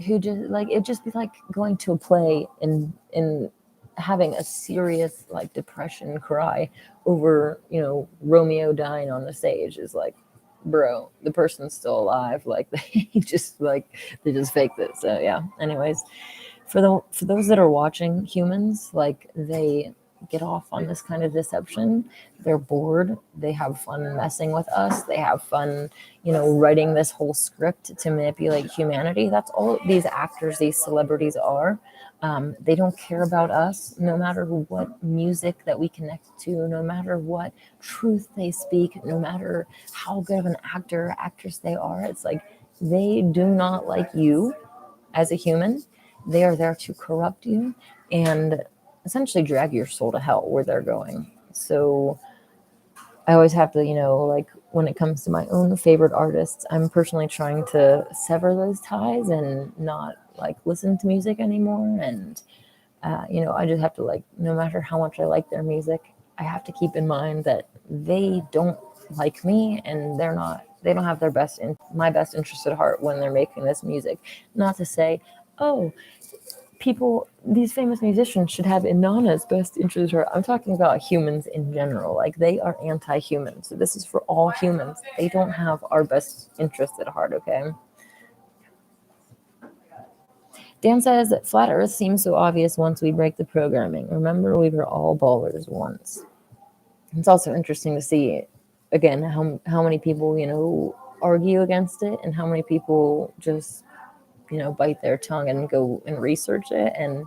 who just like, it'd just be like going to a play and having a serious like depression cry over, you know, Romeo dying on the stage is like, bro, the person's still alive. Like they just faked it. So yeah. Anyways, for those that are watching humans, like they get off on this kind of deception. They're bored. They have fun messing with us. They have fun, you know, writing this whole script to manipulate humanity. That's all these actors, these celebrities are. They don't care about us, no matter what music that we connect to, no matter what truth they speak, no matter how good of an actor or actress they are. It's like they do not like you as a human. They are there to corrupt you and essentially drag your soul to hell where they're going. So I always have to, you know, like when it comes to my own favorite artists, I'm personally trying to sever those ties and not like listen to music anymore. And, you know, I just have to like, no matter how much I like their music, I have to keep in mind that they don't like me and they don't have my best interest at heart when they're making this music. Not to say, oh, people, these famous musicians should have Inanna's best interest. I'm talking about humans in general. Like they are anti-human. So this is for all humans. They don't have our best interest at heart. Okay. Dan says that flat Earth seems so obvious once we break the programming. Remember, we were all ballers once. It's also interesting to see, again, how many people, you know, argue against it and how many people just, you know, bite their tongue and go and research it and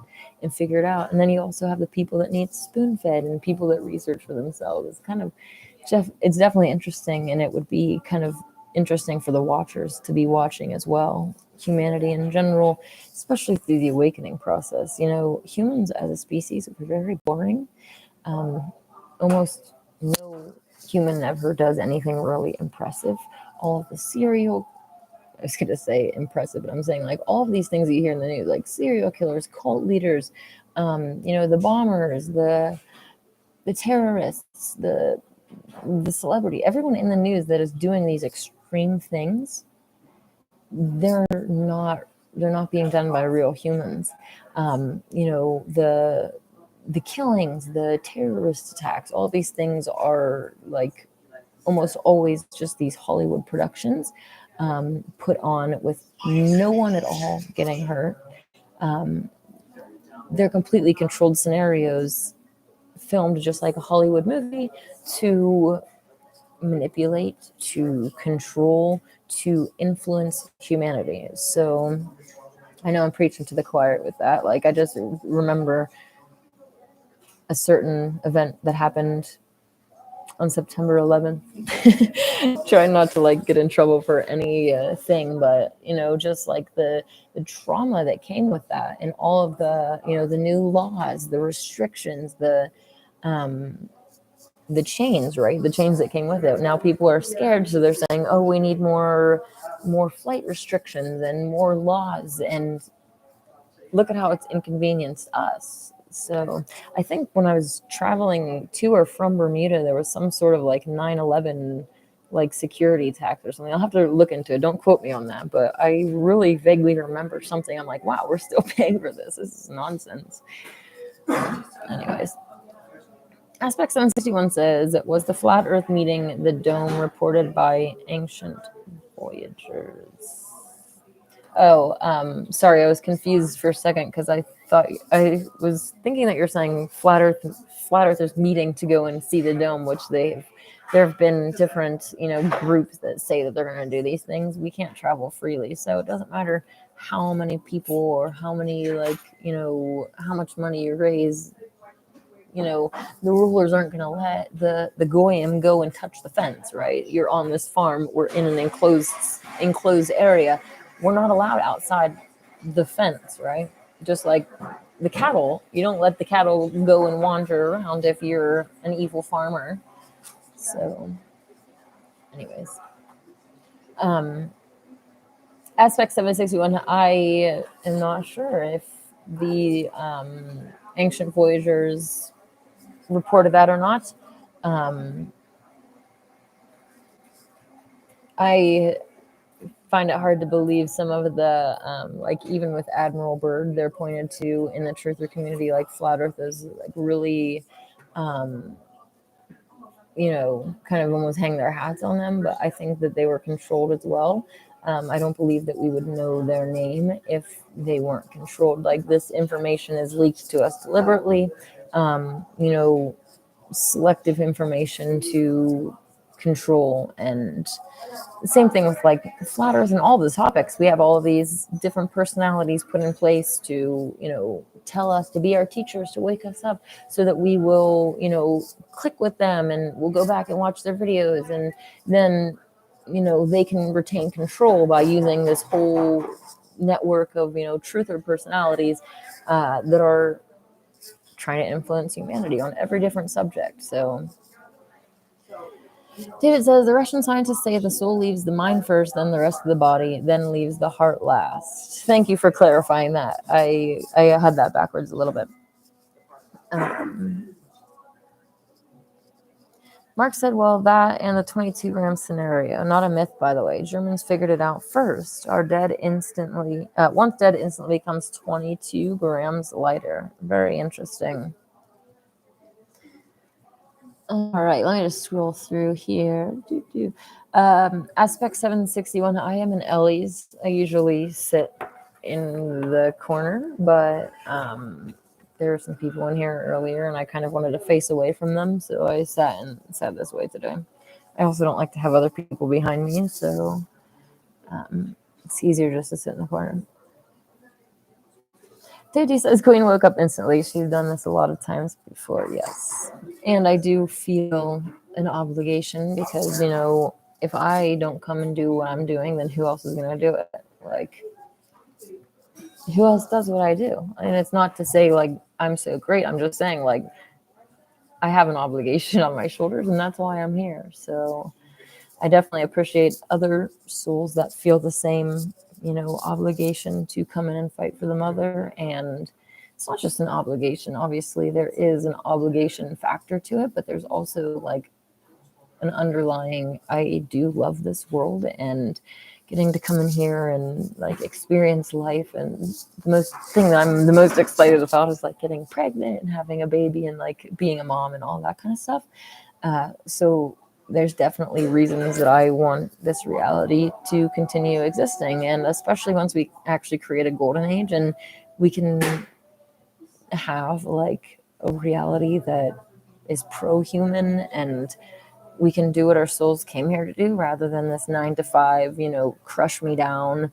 figure it out. And then you also have the people that need spoon fed and people that research for themselves. It's kind of, it's definitely interesting, and it would be kind of interesting for the watchers to be watching as well. Humanity in general, especially through the awakening process. You know, humans as a species are very boring. Almost no human ever does anything really impressive. All of the I was going to say impressive, but I'm saying like all of these things that you hear in the news, like serial killers, cult leaders, you know, the bombers, the terrorists, the celebrity, everyone in the news that is doing these extreme things, they're not being done by real humans. You know, the killings, the terrorist attacks, all these things are like almost always just these Hollywood productions put on with no one at all getting hurt. They're completely controlled scenarios filmed just like a Hollywood movie to manipulate, to control, to influence humanity. So I know I'm preaching to the choir with that. Like I just remember a certain event that happened on September 11th. Trying not to like get in trouble for any thing, but you know, just like the trauma that came with that, and all of the, you know, the new laws, the restrictions, the chains, right? The chains that came with it. Now people are scared, so they're saying, "Oh, we need more flight restrictions and more laws." And look at how it's inconvenienced us. So I think when I was traveling to or from Bermuda, there was some sort of like 9/11 like security tax or something. I'll have to look into it. Don't quote me on that, but I really vaguely remember something. I'm like, wow, we're still paying for this. This is nonsense. Anyways. Aspect 761 says, was the flat earth meeting the dome reported by ancient voyagers? Oh, sorry, I was confused for a second because I was thinking that you're saying flat earthers meeting to go and see the dome, which they've there have been different, groups that say that they're going to do these things. We can't travel freely. So it doesn't matter how many people or how many, how much money you raise. The rulers aren't going to let the goyim go and touch the fence, right? You're on this farm. We're in an enclosed area. We're not allowed outside the fence, right? Just like the cattle, you don't let the cattle go and wander around if you're an evil farmer. So, anyways, aspect 761. I am not sure if the ancient voyagers reported that or not. I find it hard to believe some of the like even with Admiral Byrd, they're pointed to in the truther community, like flat earth is like really kind of almost hang their hats on them, but I think that they were controlled as well. I don't believe that we would know their name if they weren't controlled. Like this information is leaked to us deliberately, selective information to control. And the same thing with like flat earth and all the topics. We have all of these different personalities put in place to, tell us, to be our teachers, to wake us up so that we will, click with them and we'll go back and watch their videos. And then, they can retain control by using this whole network of, truther personalities that are trying to influence humanity on every different subject. So David says the Russian scientists say the soul leaves the mind first, then the rest of the body, then leaves the heart last. Thank you for clarifying that. I had that backwards a little bit. Mark said, well, that and the 22-gram scenario, not a myth, by the way. Germans figured it out first. Once dead instantly becomes 22 grams lighter. Very interesting. All right, let me just scroll through here. Aspect 761. I am in Ellie's. I usually sit in the corner, but there were some people in here earlier, and I kind of wanted to face away from them, so I sat this way today. I also don't like to have other people behind me, so it's easier just to sit in the corner. Didi says Queen woke up instantly. She's done this a lot of times before, yes. And I do feel an obligation because, if I don't come and do what I'm doing, then who else is going to do it? Like, who else does what I do? And it's not to say, like, I'm so great. I'm just saying, like, I have an obligation on my shoulders, and that's why I'm here. So I definitely appreciate other souls that feel the same obligation to come in and fight for the mother. And it's not just an obligation. Obviously, there is an obligation factor to it, but there's also like an underlying, I do love this world, and getting to come in here and like experience life. And the thing that I'm the most excited about is like getting pregnant and having a baby and like being a mom and all that kind of stuff. So there's definitely reasons that I want this reality to continue existing. And especially once we actually create a golden age and we can have like a reality that is pro-human, and we can do what our souls came here to do rather than this 9 to 5, crush me down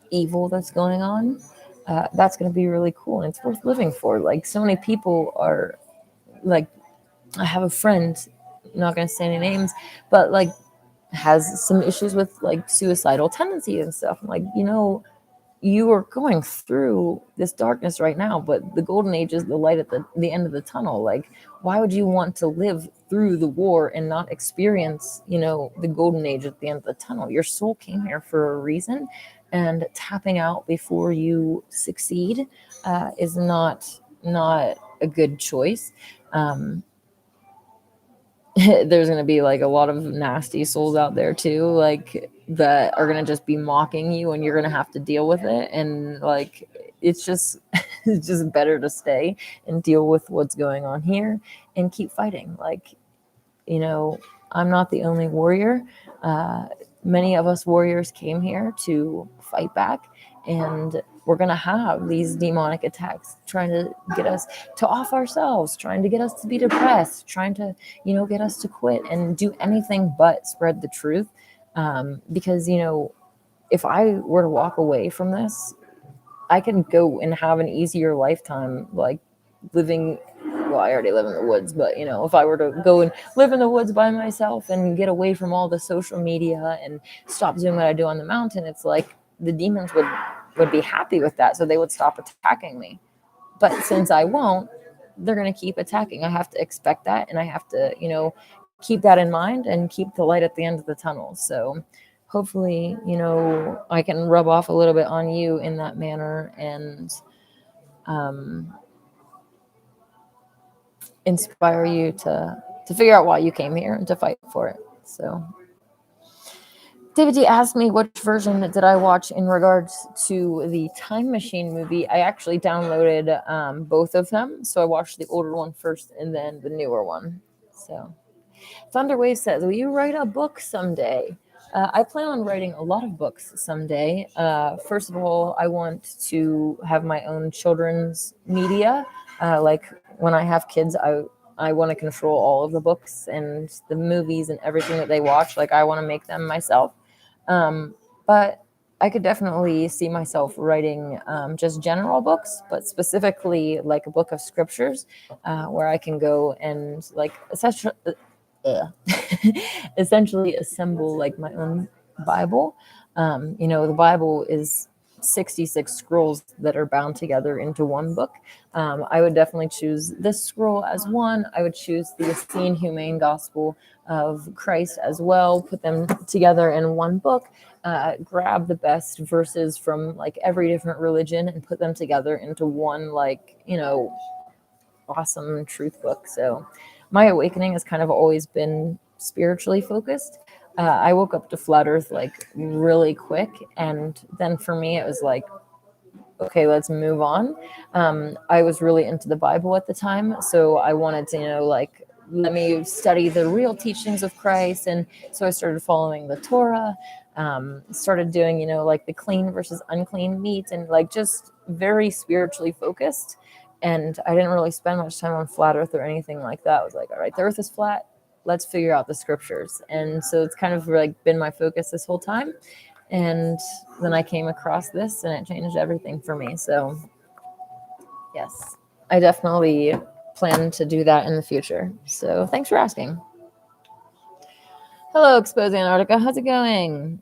evil that's going on. That's going to be really cool. And it's worth living for. Like so many people are like, I have a friend, I'm not going to say any names, but like has some issues with like suicidal tendencies and stuff. I'm like, you are going through this darkness right now, but the golden age is the light at the end of the tunnel. Like, why would you want to live through the war and not experience, the golden age at the end of the tunnel? Your soul came here for a reason, and tapping out before you succeed is not a good choice. There's going to be like a lot of nasty souls out there too, like that are going to just be mocking you, and you're going to have to deal with it. And like, it's just, it's just better to stay and deal with what's going on here and keep fighting. Like, I'm not the only warrior. Many of us warriors came here to fight back, and we're going to have these demonic attacks trying to get us to off ourselves, trying to get us to be depressed, trying to, get us to quit and do anything but spread the truth. Because, if I were to walk away from this, I can go and have an easier lifetime, like living. Well, I already live in the woods, but if I were to go and live in the woods by myself and get away from all the social media and stop doing what I do on the mountain, it's like the demons would be happy with that, so they would stop attacking me. But since I won't, they're going to keep attacking. I have to expect that, and I have to, keep that in mind and keep the light at the end of the tunnel. So hopefully, I can rub off a little bit on you in that manner and inspire you to figure out why you came here and to fight for it. So David D asked me which version did I watch in regards to the Time Machine movie. I actually downloaded both of them. So I watched the older one first and then the newer one. So Thunderwave says, will you write a book someday? I plan on writing a lot of books someday. First of all, I want to have my own children's media. Like when I have kids, I want to control all of the books and the movies and everything that they watch. Like I want to make them myself. But I could definitely see myself writing just general books, but specifically like a book of scriptures where I can go and like essentially assemble like my own Bible. The Bible is 66 scrolls that are bound together into one book. I would definitely choose this scroll as one. I would choose the Essene Humane Gospel of Christ as well, put them together in one book, grab the best verses from like every different religion and put them together into one, like, awesome truth book. So my awakening has kind of always been spiritually focused. I woke up to flat earth like really quick, and then for me it was like, okay, let's move on. I was really into the Bible at the time, so I wanted to, like, let me study the real teachings of Christ. And so I started following the Torah, started doing, like the clean versus unclean meat, and like just very spiritually focused. And I didn't really spend much time on flat earth or anything like that. I was like, all right, the earth is flat. Let's figure out the scriptures. And so it's kind of like been my focus this whole time. And then I came across this and it changed everything for me. So yes, I definitely plan to do that in the future. So thanks for asking. Hello, Expose Antarctica. How's it going?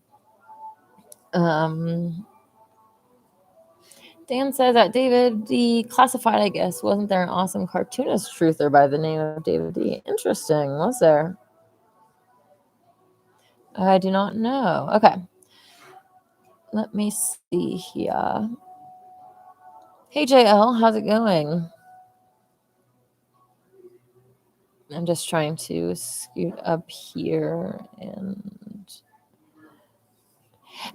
Dan says that David D. Classified, I guess. Wasn't there an awesome cartoonist truther by the name of David D? Interesting. Was there? I do not know. Okay. Let me see here. Hey, JL. How's it going? I'm just trying to scoot up here and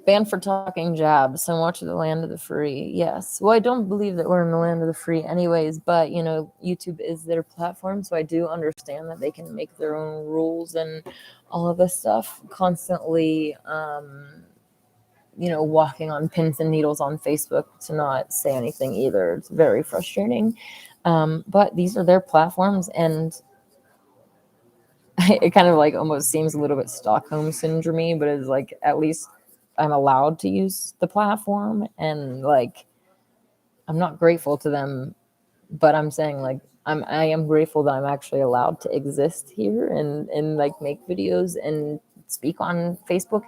banned for talking jabs. So much of the land of the free. Yes. Well, I don't believe that we're in the land of the free anyways, but YouTube is their platform. So I do understand that they can make their own rules and all of this stuff constantly, walking on pins and needles on Facebook to not say anything either. It's very frustrating. But these are their platforms, and it kind of like almost seems a little bit Stockholm syndrome, but it's like at least I'm allowed to use the platform, and like I'm not grateful to them, but I'm saying like I am grateful that I'm actually allowed to exist here and like make videos and speak on Facebook,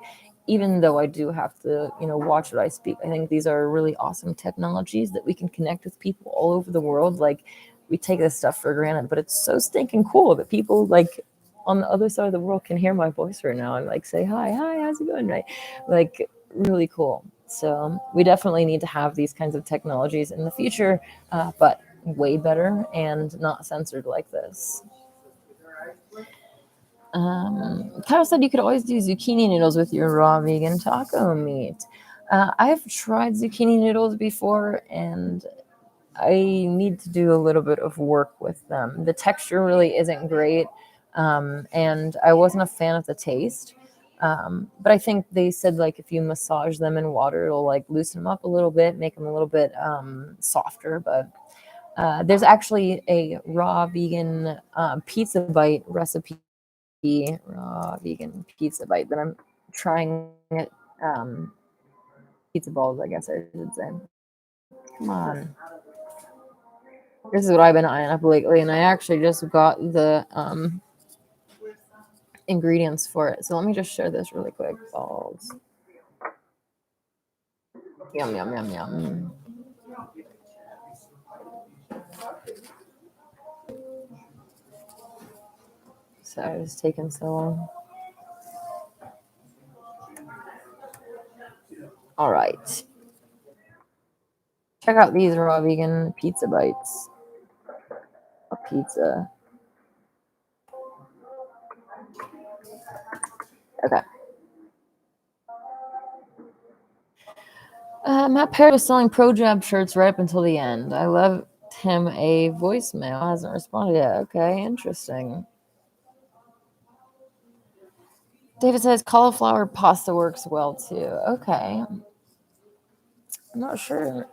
even though I do have to watch what I speak. I think these are really awesome technologies that we can connect with people all over the world. Like we take this stuff for granted, but it's so stinking cool that people like on the other side of the world can hear my voice right now and like say hi, how's it going, right? Like really cool. So we definitely need to have these kinds of technologies in the future, but way better and not censored like this. Kyle said you could always do zucchini noodles with your raw vegan taco meat. I've tried zucchini noodles before, and I need to do a little bit of work with them. The texture really isn't great, and I wasn't a fan of the taste. But I think they said like if you massage them in water, it'll like loosen them up a little bit, make them a little bit softer. But there's actually a raw vegan pizza bite recipe, raw vegan pizza bite that I'm trying it. Pizza balls, I guess I should say. Come on. This is what I've been eyeing up lately, and I actually just got the ingredients for it. So let me just share this really quick. Balls. Yum, yum, yum, yum. Sorry, it's taking so long. All right. Check out these raw vegan pizza bites. A pizza. Okay. Matt Perry was selling pro jab shirts right up until the end. I left him a voicemail. Hasn't responded yet. Okay, interesting. David says cauliflower pasta works well too. Okay. I'm not sure.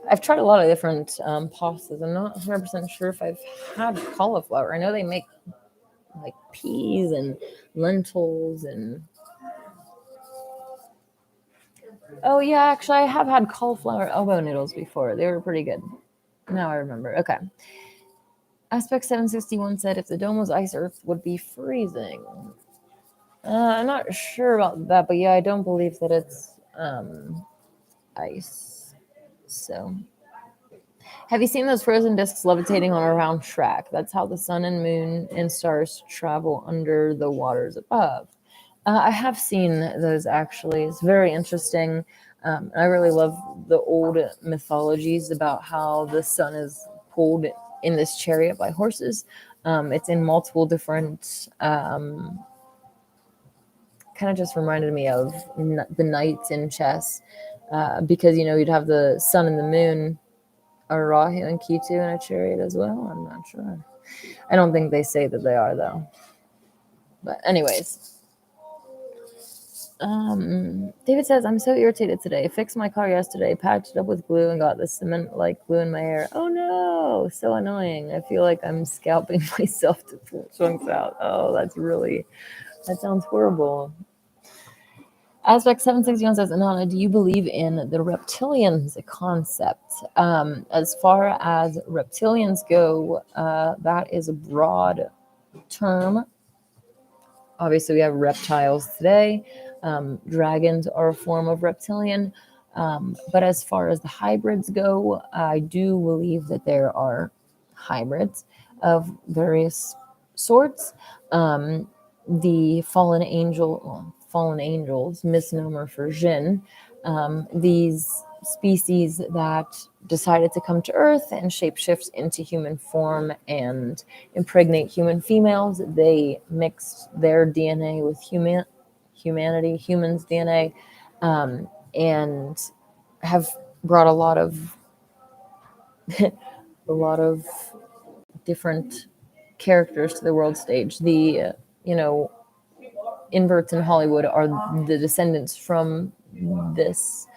I've tried a lot of different pastas. I'm not 100% sure if I've had cauliflower. I know they make like peas and lentils and. Oh, yeah, actually, I have had cauliflower elbow noodles before. They were pretty good. Now I remember. Okay. Aspect 761 said if the dome was ice, Earth would be freezing. I'm not sure about that, but yeah, I don't believe that it's ice. So, have you seen those frozen discs levitating on around track? That's how the sun and moon and stars travel under the waters above. I have seen those actually. It's very interesting. I really love the old mythologies about how the sun is pulled in this chariot by horses. It's in multiple different. Kind of just reminded me of the knights in chess, because you'd have the sun and the moon, Arahu and Ketu in a chariot as well. I'm not sure. I don't think they say that they are though. But anyways. David says, I'm so irritated today. I fixed my car yesterday, patched it up with glue, and got the cement like glue in my hair. Oh no, so annoying. I feel like I'm scalping myself to pull chunks out. Oh, that sounds horrible. Aspect 761 says, Anana, do you believe in the reptilians concept? As far as reptilians go, that is a broad term. Obviously, we have reptiles today. Dragons are a form of reptilian. But as far as the hybrids go, I do believe that there are hybrids of various sorts. The fallen angels, misnomer for jinn, these species that decided to come to Earth and shapeshift into human form and impregnate human females. They mixed their DNA with humans' DNA, and have brought a lot of different characters to the world stage. The inverts in Hollywood are the descendants from this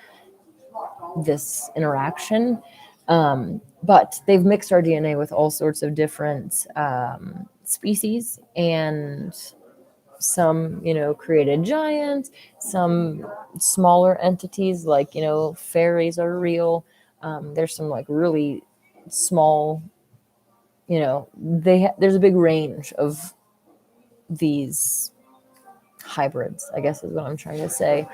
interaction. But they've mixed our DNA with all sorts of different species, and some, created giants, some smaller entities like, fairies are real. There's some like really small, there's a big range of these hybrids, I guess is what I'm trying to say,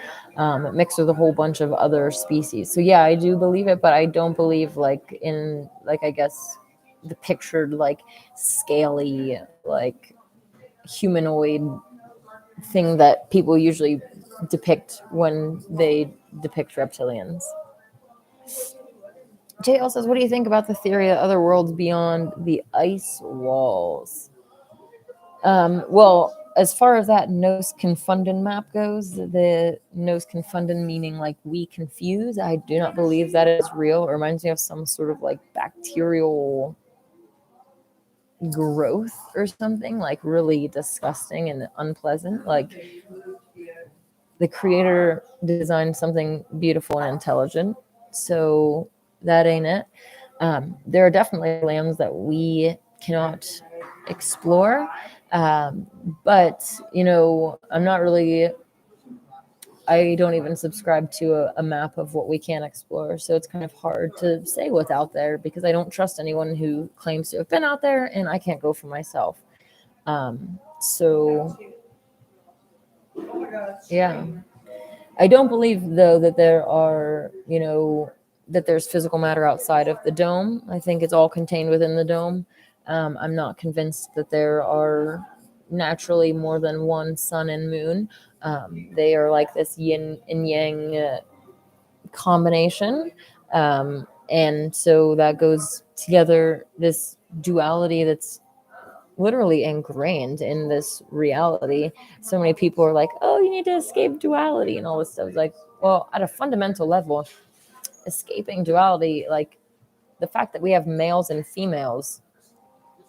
mixed with a whole bunch of other species. So yeah, I do believe it, but I don't believe like in like, I guess, the pictured like scaly like humanoid thing that people usually depict when they depict reptilians. JL says, what do you think about the theory of other worlds beyond the ice walls? Well, as far as that Nos Confunden map goes, the Nos Confunden meaning like we confuse, I do not believe that is real. It reminds me of some sort of like bacterial growth or something, like really disgusting and unpleasant. Like the creator designed something beautiful and intelligent. So that ain't it. There are definitely lands that we cannot explore. But, I'm not really, I don't even subscribe to a map of what we can explore. So it's kind of hard to say what's out there because I don't trust anyone who claims to have been out there and I can't go for myself. So, yeah. I don't believe, though, that there are, that there's physical matter outside of the dome. I think it's all contained within the dome. I'm not convinced that there are naturally more than one sun and moon. They are like this yin and yang combination. And so that goes together, this duality that's literally ingrained in this reality. So many people are like, oh, you need to escape duality and all this stuff. It's like, well, at a fundamental level, escaping duality, like the fact that we have males and females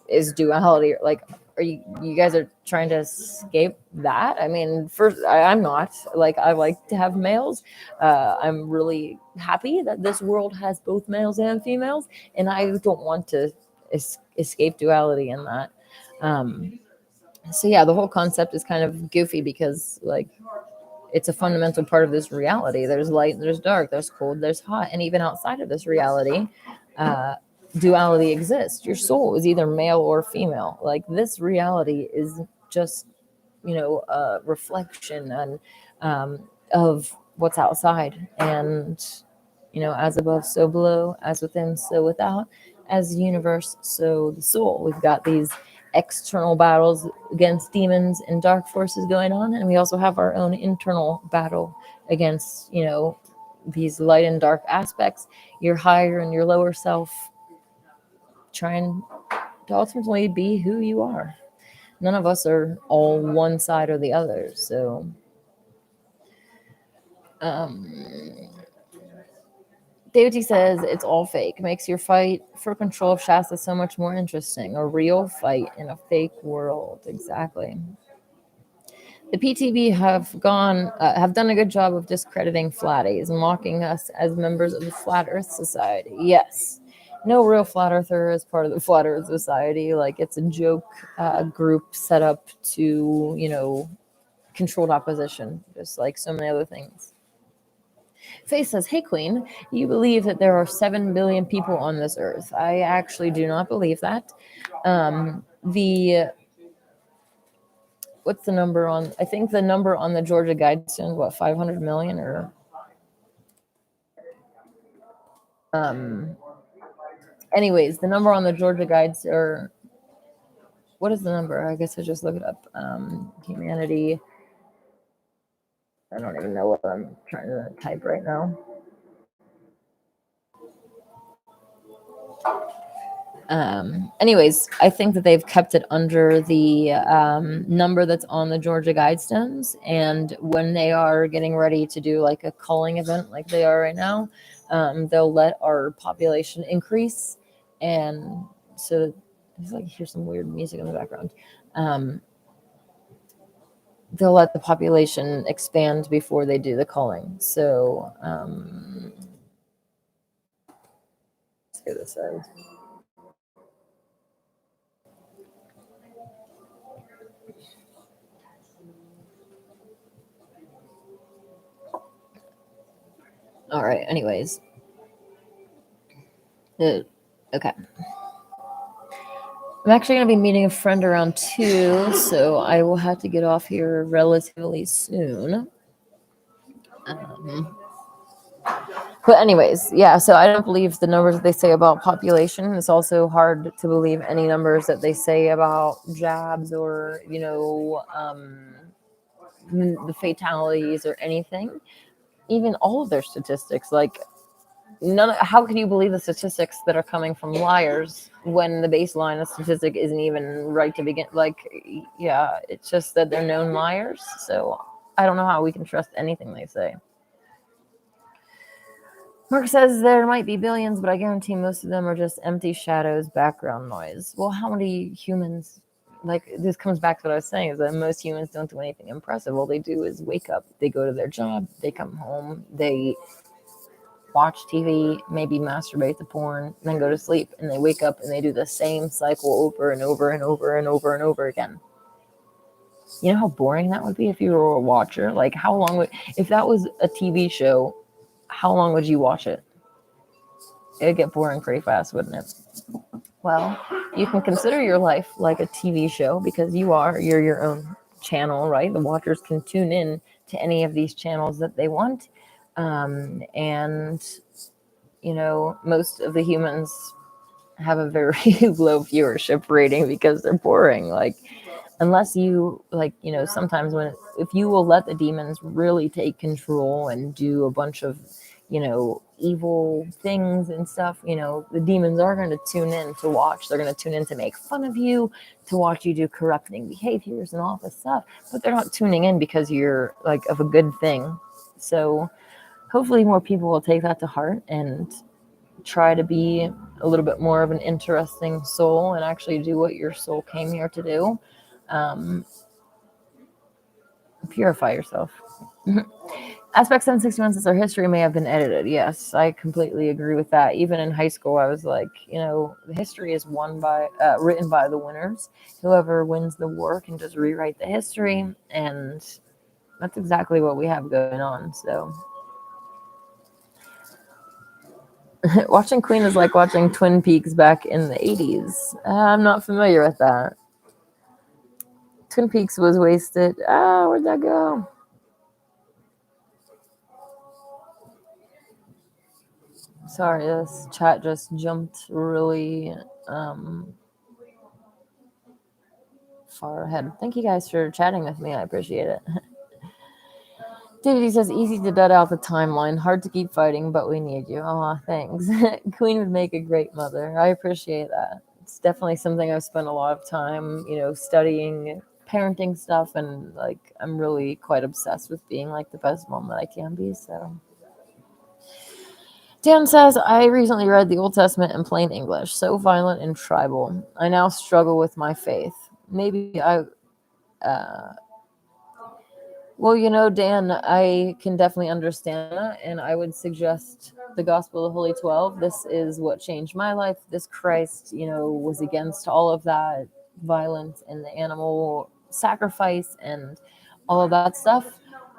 is duality. Like, are you guys are trying to escape that? I mean, first, I'm not. Like, I like to have males. I'm really happy that this world has both males and females, and I don't want to escape duality in that. So yeah, the whole concept is kind of goofy because like it's a fundamental part of this reality. There's light, there's dark, there's cold, there's hot, and even outside of this reality, duality exists. Your soul is either male or female. Like this reality is just a reflection and of what's outside, and as above, so below, as within, so without, as the universe, so the soul. We've got these external battles against demons and dark forces going on, and we also have our own internal battle against, these light and dark aspects, your higher and your lower self, trying to ultimately be who you are. None of us are all one side or the other. So, David T says it's all fake. Makes your fight for control of Shasta so much more interesting. A real fight in a fake world. Exactly. The PTB have done a good job of discrediting flatties, mocking us as members of the Flat Earth Society. Yes, no real flat earther is part of the Flat Earth Society. Like it's a joke group set up to controlled opposition, just like so many other things. Faye says, hey, Queen, you believe that there are 7 billion people on this earth. I actually do not believe that. What's the number on, I think the number on the Georgia Guidestone, 500 million or, anyways, the number on the Georgia Guides, or what is the number? I guess I just look it up. Humanity. I don't even know what I'm trying to type right now. Anyways, I think that they've kept it under the number that's on the Georgia Guidestones. And when they are getting ready to do like a culling event like they are right now, they'll let our population increase. And so there's like, here's some weird music in the background. They'll let the population expand before they do the culling. So let's go this side. All right, anyways. Okay. I'm actually going to be meeting a friend around 2, so I will have to get off here relatively soon. But anyways, yeah, so I don't believe the numbers that they say about population. It's also hard to believe any numbers that they say about jabs or, the fatalities or anything. Even all of their statistics, like how can you believe the statistics that are coming from liars when the baseline of statistic isn't even right to begin? Like, yeah, it's just that they're known liars. So I don't know how we can trust anything they say. Mark says there might be billions, but I guarantee most of them are just empty shadows, background noise. Well, how many humans like this comes back to what I was saying, is that most humans don't do anything impressive. All they do is wake up, they go to their job, they come home, they watch TV, maybe masturbate to porn, then go to sleep, and they wake up and they do the same cycle over and over and over and over and over again. You know how boring that would be if you were a watcher? Like, how long would, if that was a TV show, how long would you watch it? It'd get boring pretty fast, wouldn't it? Well, you can consider your life like a TV show, because you're your own channel, right? The watchers can tune in to any of these channels that they want. And, you know, most of the humans have a very low viewership rating because they're boring. Like, unless you, like, you know, sometimes if you will let the demons really take control and do a bunch of, you know, evil things and stuff, you know, the demons are going to tune in to watch. They're going to tune in to make fun of you, to watch you do corrupting behaviors and all this stuff. But they're not tuning in because you're like of a good thing. So hopefully more people will take that to heart and try to be a little bit more of an interesting soul and actually do what your soul came here to do. Purify yourself. Aspect 761 says our history may have been edited. Yes, I completely agree with that. Even in high school, I was like, you know, the history is written by the winners. Whoever wins the war can just rewrite the history, and that's exactly what we have going on. So watching Queen is like watching Twin Peaks back in the 80s. I'm not familiar with that. Twin Peaks was wasted. Where'd that go? Sorry, this chat just jumped really far ahead. Thank you guys for chatting with me. I appreciate it. David says, easy to dud out the timeline. Hard to keep fighting, but we need you. Aw, thanks. Queen would make a great mother. I appreciate that. It's definitely something I've spent a lot of time, you know, studying parenting stuff, and like I'm really quite obsessed with being like the best mom that I can be. So Dan says, I recently read the Old Testament in plain English, so violent and tribal. I now struggle with my faith. Maybe well, you know, Dan, I can definitely understand that, and I would suggest the Gospel of the Holy 12. This is what changed my life. This Christ, you know, was against all of that violence and the animal sacrifice and all of that stuff.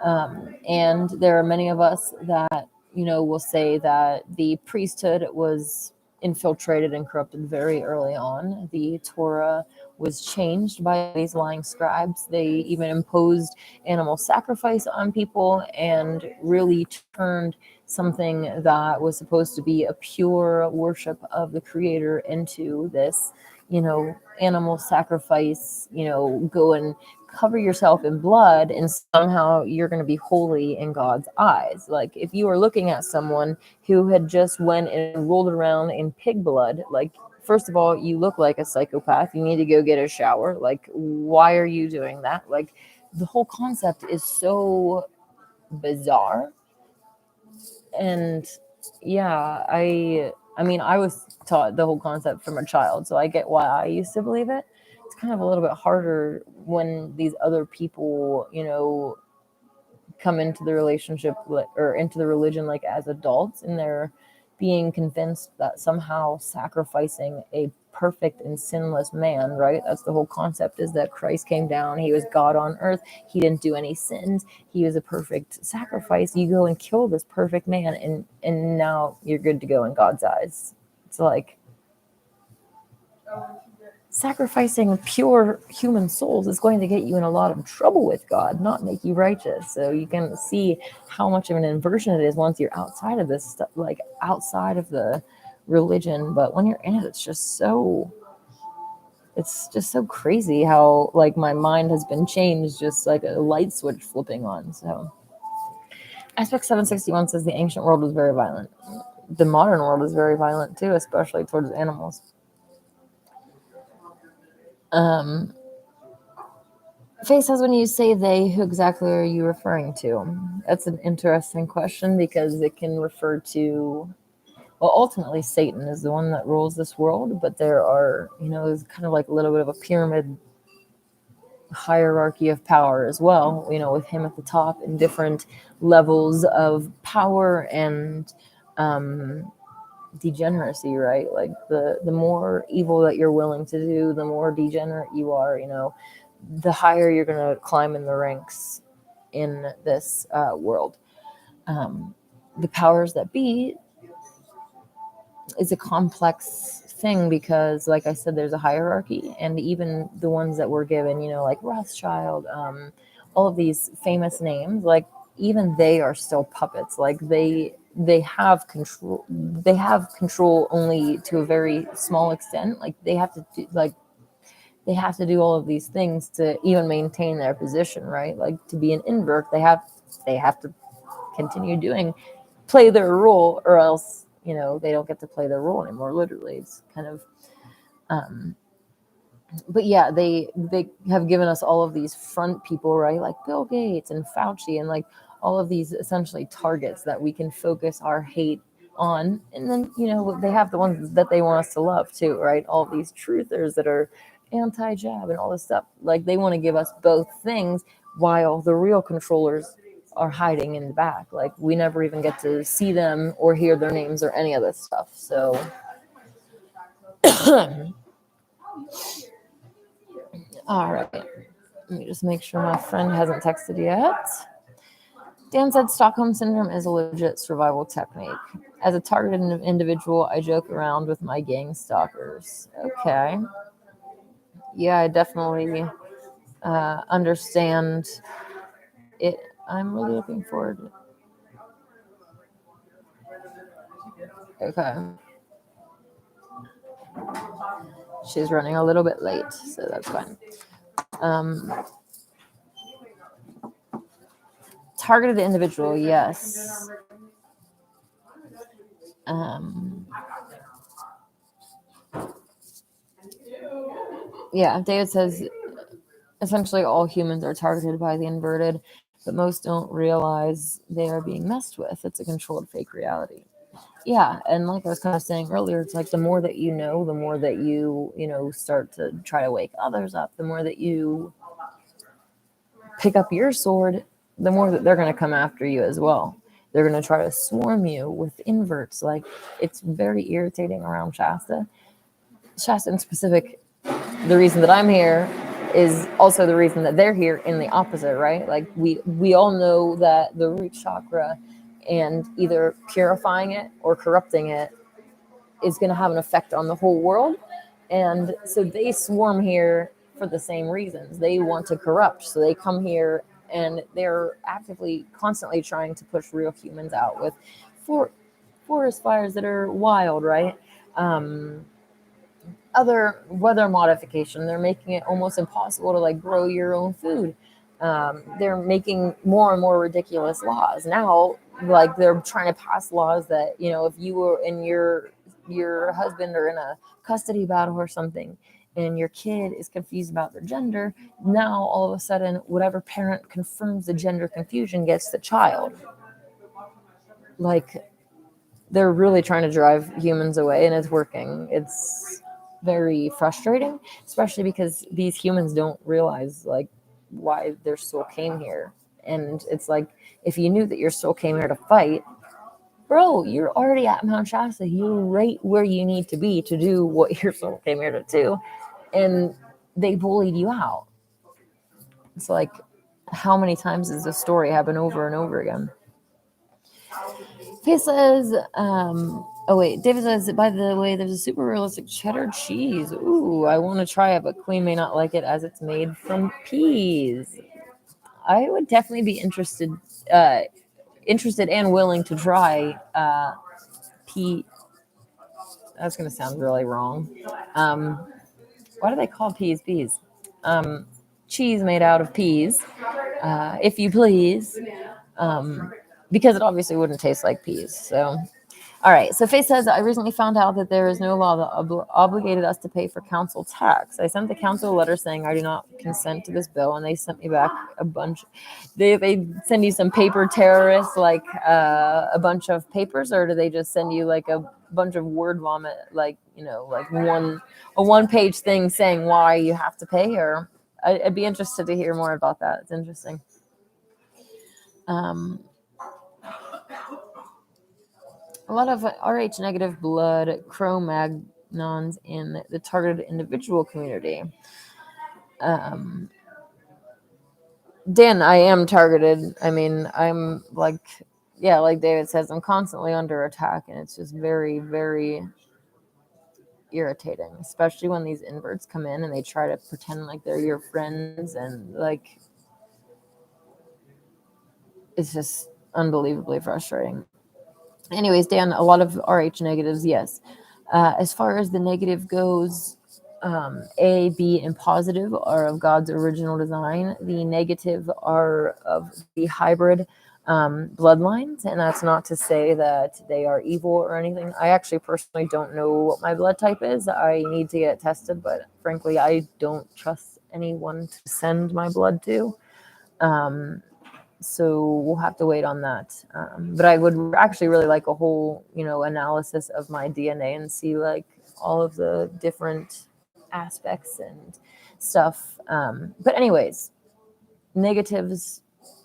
And there are many of us that, you know, will say that the priesthood was infiltrated and corrupted very early on. The Torah was changed by these lying scribes. They even imposed animal sacrifice on people and really turned something that was supposed to be a pure worship of the Creator into this, you know, animal sacrifice, you know, go and cover yourself in blood and somehow you're going to be holy in God's eyes. Like if you are looking at someone who had just went and rolled around in pig blood, like first of all, you look like a psychopath. You need to go get a shower. Like, why are you doing that? Like, the whole concept is so bizarre. And yeah, I mean, I was taught the whole concept from a child, so I get why I used to believe it. It's kind of a little bit harder when these other people, you know, come into the relationship or into the religion like as adults, and they're being convinced that somehow sacrificing a perfect and sinless man, right? That's the whole concept, is that Christ came down, he was God on earth, he didn't do any sins, he was a perfect sacrifice. You go and kill this perfect man, and now you're good to go in God's eyes. It's like sacrificing pure human souls is going to get you in a lot of trouble with God, not make you righteous. So you can see how much of an inversion it is once you're outside of this stuff, like outside of the religion. But when you're in it, it's just so crazy how like my mind has been changed, just like a light switch flipping on. So aspect 761 says the ancient world was very violent. The modern world is very violent too, especially towards animals. Faye says, when you say they, who exactly are you referring to? That's an interesting question because it can refer to, well, ultimately Satan is the one that rules this world, but there are, you know, there's kind of like a little bit of a pyramid hierarchy of power as well, with him at the top and different levels of power and degeneracy, right? Like the more evil that you're willing to do, the more degenerate you are, the higher you're going to climb in the ranks in this world. The powers that be is a complex thing because, like I said, there's a hierarchy, and even the ones that were given, like Rothschild, all of these famous names, like even they are still puppets. Like they have control. They have control only to a very small extent. Like they have to do all of these things to even maintain their position, right? Like to be an invert, they have to continue play their role, or else they don't get to play their role anymore. Literally, it's kind of but yeah, they have given us all of these front people, right? Like Bill Gates and Fauci, and like all of these essentially targets that we can focus our hate on. And then they have the ones that they want us to love too, right? All these truthers that are anti-jab and all this stuff. Like they want to give us both things, while the real controllers are hiding in the back. Like we never even get to see them or hear their names or any of this stuff. So all right, let me just make sure my friend hasn't texted yet. Dan said Stockholm Syndrome is a legit survival technique. As a targeted individual, I joke around with my gang stalkers. Okay. Yeah, I definitely understand it. I'm really looking forward to it. Okay. She's running a little bit late, so that's fine. Targeted individual, yes. Yeah, David says essentially all humans are targeted by the inverted, but most don't realize they are being messed with. It's a controlled fake reality. Yeah, and like I was kind of saying earlier, it's like the more that you know, the more that you start to try to wake others up, the more that you pick up your sword, the more that they're going to come after you as well. They're going to try to swarm you with inverts. Like it's very irritating around Shasta. Shasta in specific, the reason that I'm here is also the reason that they're here in the opposite, right? Like we all know that the root chakra and either purifying it or corrupting it is going to have an effect on the whole world. And so they swarm here for the same reasons. They want to corrupt. So they come here and they're actively, constantly trying to push real humans out with forest fires that are wild, right? Other weather modification. They're making it almost impossible to like grow your own food. They're making more and more ridiculous laws now. Like they're trying to pass laws that if you were in your husband are in a custody battle or something, and your kid is confused about their gender, now all of a sudden whatever parent confirms the gender confusion gets the child. Like they're really trying to drive humans away, and it's working. It's very frustrating, especially because these humans don't realize like why their soul came here. And it's like, if you knew that your soul came here to fight, bro, you're already at Mount Shasta. You're right where you need to be to do what your soul came here to do. And they bullied you out. It's like, how many times does this story happen over and over again? He says, David says, by the way, there's a super realistic cheddar cheese. Ooh, I want to try it, but Queen may not like it as it's made from peas. I would definitely be interested and willing to try pea. That's going to sound really wrong. Why do they call peas? Cheese made out of peas, if you please. Because it obviously wouldn't taste like peas. So, all right. So Faith says, I recently found out that there is no law that obligated us to pay for council tax. I sent the council a letter saying I do not consent to this bill, and they sent me back a bunch. They send you some paper terrorists, like a bunch of papers, or do they just send you like a bunch of word vomit, like like a one-page thing saying why you have to pay? Or I'd be interested to hear more about that. It's interesting. A lot of Rh negative blood Cro-Magnons in the targeted individual community. Dan, I am targeted. I mean, I'm like, yeah, like David says, I'm constantly under attack, and it's just very, very irritating, especially when these inverts come in and they try to pretend like they're your friends, and like, it's just unbelievably frustrating. Anyways, Dan, a lot of Rh negatives, yes. As far as the negative goes, A, B, and positive are of God's original design. The negative are of the hybrid bloodlines, and that's not to say that they are evil or anything. I actually personally don't know what my blood type is. I need to get it tested, but frankly, I don't trust anyone to send my blood to. So we'll have to wait on that. But I would actually really like a whole, analysis of my DNA and see like all of the different aspects and stuff. But anyways, negatives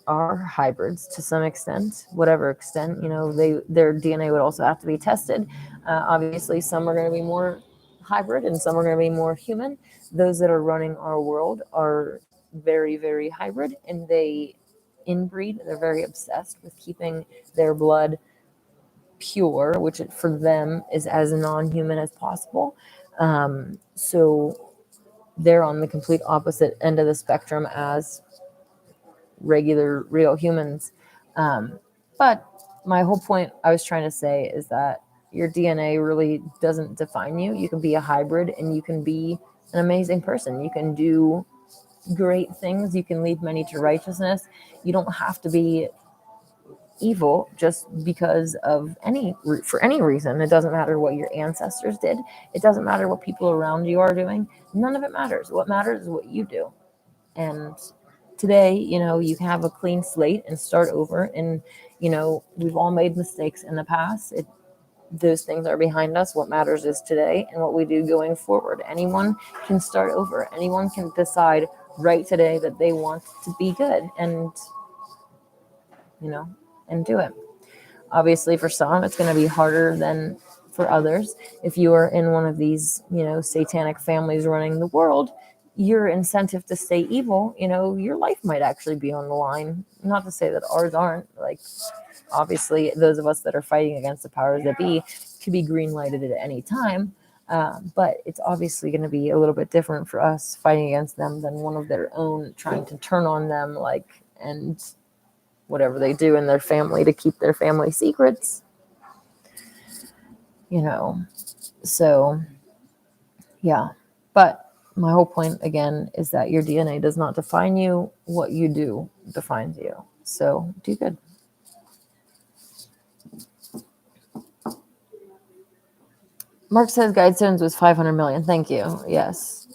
are hybrids to some extent, whatever extent, their DNA would also have to be tested. Obviously, some are going to be more hybrid and some are going to be more human. Those that are running our world are very, very hybrid, and they inbreed. They're very obsessed with keeping their blood pure, which for them is as non-human as possible. So they're on the complete opposite end of the spectrum as regular, real humans. But my whole point I was trying to say is that your DNA really doesn't define you. You can be a hybrid and you can be an amazing person. You can do great things. You can lead many to righteousness. You don't have to be evil just because of for any reason. It doesn't matter what your ancestors did. It doesn't matter what people around you are doing. None of it matters. What matters is what you do. And today, you can have a clean slate and start over. And, we've all made mistakes in the past. Those things are behind us. What matters is today and what we do going forward. Anyone can start over. Anyone can decide right today that they want to be good and, and do it. Obviously, for some, it's going to be harder than for others. If you are in one of these, satanic families running the world, your incentive to stay evil, your life might actually be on the line. Not to say that ours aren't. Like, obviously, those of us that are fighting against the powers that be could be green lighted at any time. But it's obviously going to be a little bit different for us fighting against them than one of their own trying to turn on them, and whatever they do in their family to keep their family secrets. So yeah. But my whole point again is that your DNA does not define you. What you do defines you. So do good. Mark says Guidestones was 500 million. Thank you. Yes.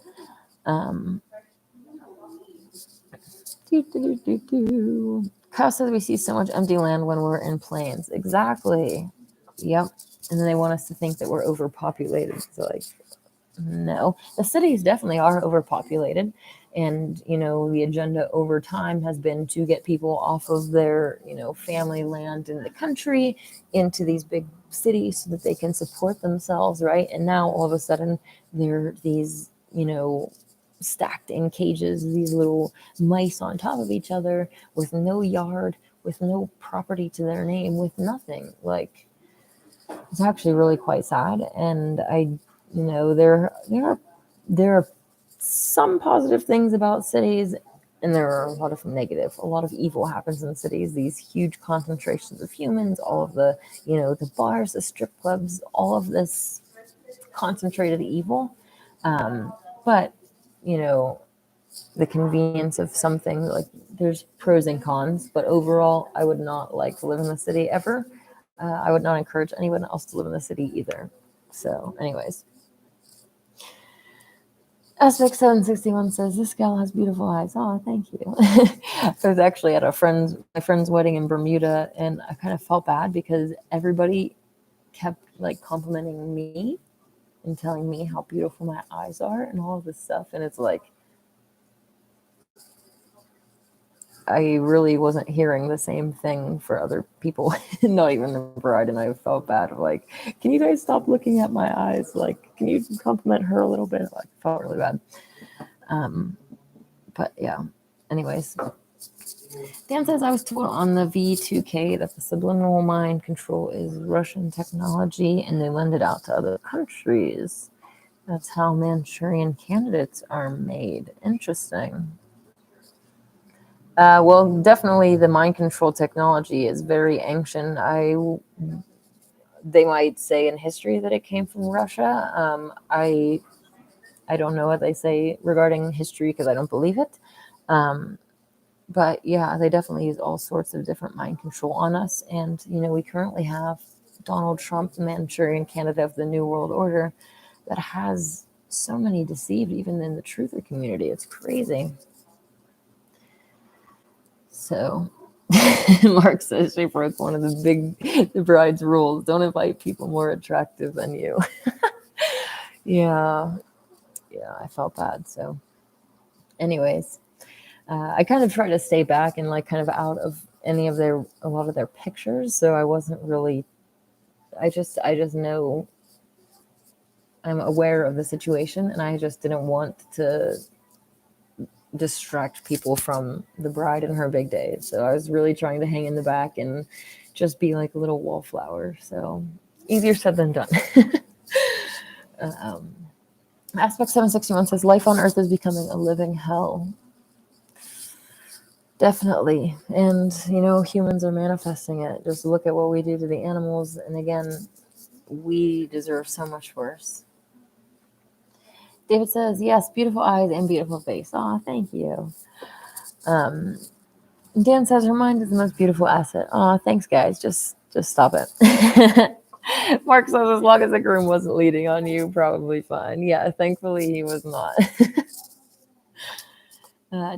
Kyle says we see so much empty land when we're in plains. Exactly. Yep. And then they want us to think that we're overpopulated. So no, the cities definitely are overpopulated. And, the agenda over time has been to get people off of their, family land in the country into these big cities so that they can support themselves, right? And now all of a sudden they're these, stacked in cages, these little mice on top of each other with no yard, with no property to their name, with nothing. It's actually really quite sad. And there are some positive things about cities, and there are a lot of negative. A lot of evil happens in cities. These huge concentrations of humans, all of the the bars, the strip clubs, all of this concentrated evil. But the convenience of something, there's pros and cons. But overall, I would not like to live in the city ever. I would not encourage anyone else to live in the city either. So, anyways. Aspect 761 says, this gal has beautiful eyes. Oh, thank you. I was actually at my friend's wedding in Bermuda, and I kind of felt bad because everybody kept complimenting me and telling me how beautiful my eyes are and all of this stuff. And it's I really wasn't hearing the same thing for other people, not even the bride. And I felt bad. Like, can you guys stop looking at my eyes? Like, can you compliment her a little bit? Like, felt really bad. But yeah, anyways. Dan says, I was told on the V2K that the subliminal mind control is Russian technology and they lend it out to other countries. That's how Manchurian candidates are made. Interesting. Well, definitely the mind control technology is very ancient. They might say in history that it came from Russia. I don't know what they say regarding history because I don't believe it. But yeah, they definitely use all sorts of different mind control on us. And, we currently have Donald Trump, the Manchurian candidate of the New World Order, that has so many deceived, even in the truther community. It's crazy. So Mark says she broke one of the bride's rules. Don't invite people more attractive than you. Yeah, I felt bad. So anyways, I kind of try to stay back and like kind of out of a lot of their pictures. So I wasn't really, I just know I'm aware of the situation and I just didn't want to distract people from the bride and her big day. So I was really trying to hang in the back and just be like a little wallflower. So easier said than done. Aspect 761 says life on Earth is becoming a living hell. Definitely. And, humans are manifesting it. Just look at what we do to the animals. And again, we deserve so much worse. David says, yes, beautiful eyes and beautiful face. Aw, thank you. Dan says, her mind is the most beautiful asset. Aw, thanks, guys. Just stop it. Mark says, as long as the groom wasn't leading on you, probably fine. Yeah, thankfully he was not.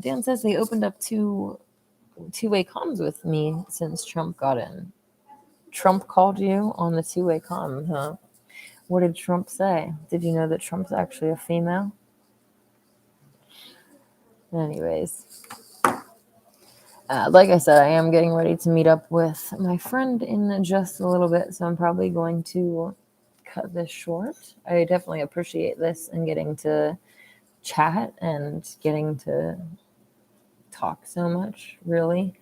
Dan says they opened up two-way comms with me since Trump got in. Trump called you on the two-way comm, huh? What did Trump say? Did you know that Trump's actually a female? Anyways, like I said, I am getting ready to meet up with my friend in just a little bit, so I'm probably going to cut this short. I definitely appreciate this and getting to chat and getting to talk so much, really.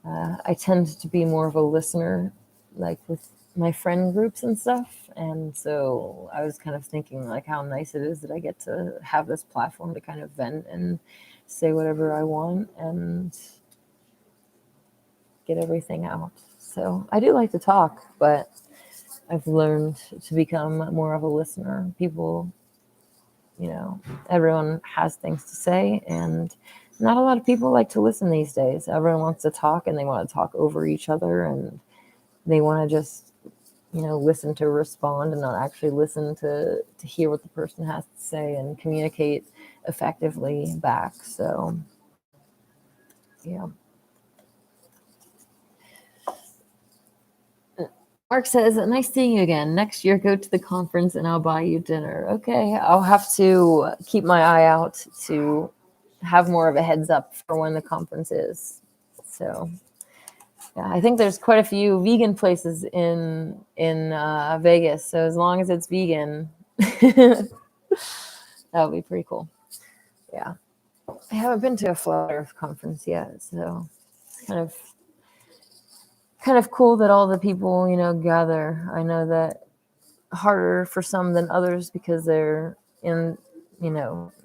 I tend to be more of a listener, like with my friend groups and stuff. And so I was kind of thinking like how nice it is that I get to have this platform to kind of vent and say whatever I want and get everything out. So I do like to talk, but I've learned to become more of a listener. People, everyone has things to say, and not a lot of people like to listen these days. Everyone wants to talk and they want to talk over each other and they want to just, listen to respond and not actually listen to hear what the person has to say and communicate effectively back. So, yeah. Mark says, nice seeing you again. Next year, go to the conference and I'll buy you dinner. Okay, I'll have to keep my eye out to have more of a heads up for when the conference is. So, yeah, I think there's quite a few vegan places in Vegas. So as long as it's vegan, that would be pretty cool. Yeah, I haven't been to a Flat Earth conference yet, so it's kind of cool that all the people gather. I know that harder for some than others because they're in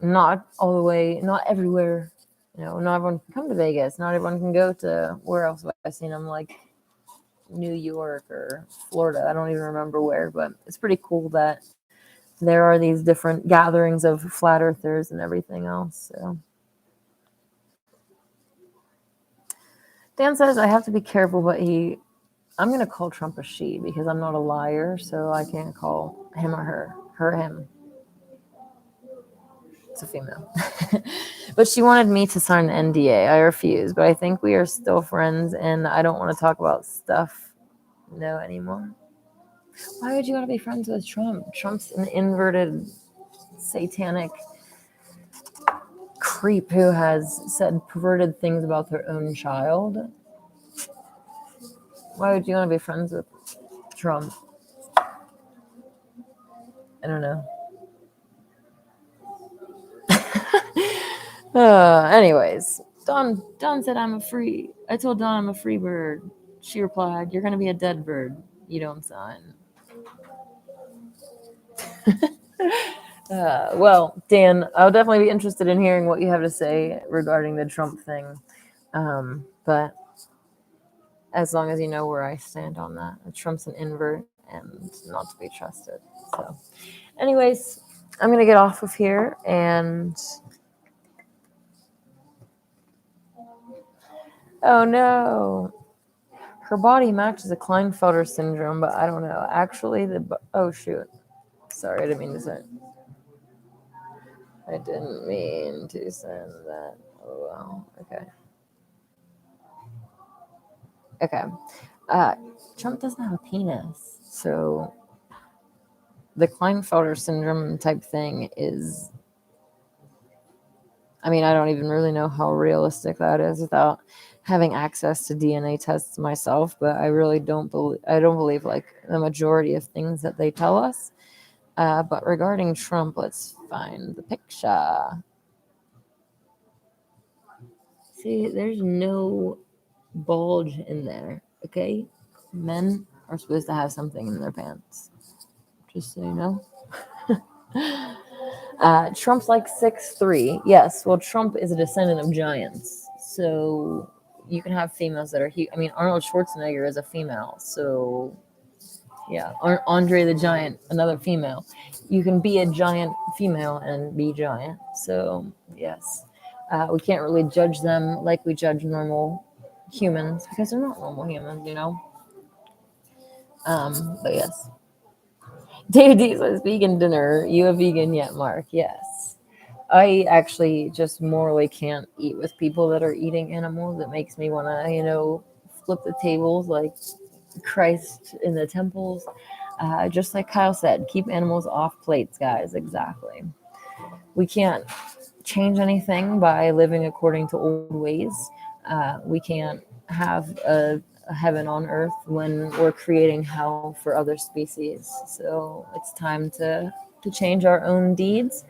not all the way, not everywhere. Not everyone can come to Vegas. Not everyone can go to where else have I seen them, like New York or Florida. I don't even remember where, but it's pretty cool that there are these different gatherings of flat earthers and everything else. So Dan says I have to be careful, but I'm going to call Trump a she because I'm not a liar, so I can't call him or her, him. It's a female. But she wanted me to sign the NDA. I refused, but I think we are still friends and I don't want to talk about stuff anymore. Why would you want to be friends with Trump? Trump's an inverted, satanic, creep who has said perverted things about their own child. Why would you want to be friends with Trump? I don't know. Anyways, Dawn said I told Dawn I'm a free bird. She replied, "You're gonna be a dead bird. You don't sign." Well, Dan, I'll definitely be interested in hearing what you have to say regarding the Trump thing. But as long as you know where I stand on that, Trump's an invert and not to be trusted. So, anyways, I'm gonna get off of here and. Oh no. Her body matches a Klinefelter syndrome, but I don't know. Actually, oh shoot. Sorry, I didn't mean to say it. I didn't mean to send that. Oh well. Okay. Okay. Trump doesn't have a penis, so the Klinefelter syndrome type thing is. I mean, I don't even really know how realistic that is without having access to DNA tests myself, but I really don't believe. I don't believe like the majority of things that they tell us. But regarding Trump, let's find the picture. See, there's no bulge in there, okay? Men are supposed to have something in their pants. Just so you know. Trump's like 6'3". Yes, well, Trump is a descendant of giants. So you can have females that are huge. I mean, Arnold Schwarzenegger is a female. So yeah, Andre the Giant, another female. You can be a giant female and be giant. So yes, we can't really judge them like we judge normal humans because they're not normal humans, you know. But yes, David D says vegan dinner. You a vegan yet, Mark? Yes. I actually just morally can't eat with people that are eating animals. It makes me want to, flip the tables like Christ in the temples. Just like Kyle said, keep animals off plates, guys. Exactly. We can't change anything by living according to old ways. We can't have a heaven on earth when we're creating hell for other species. So it's time to change our own deeds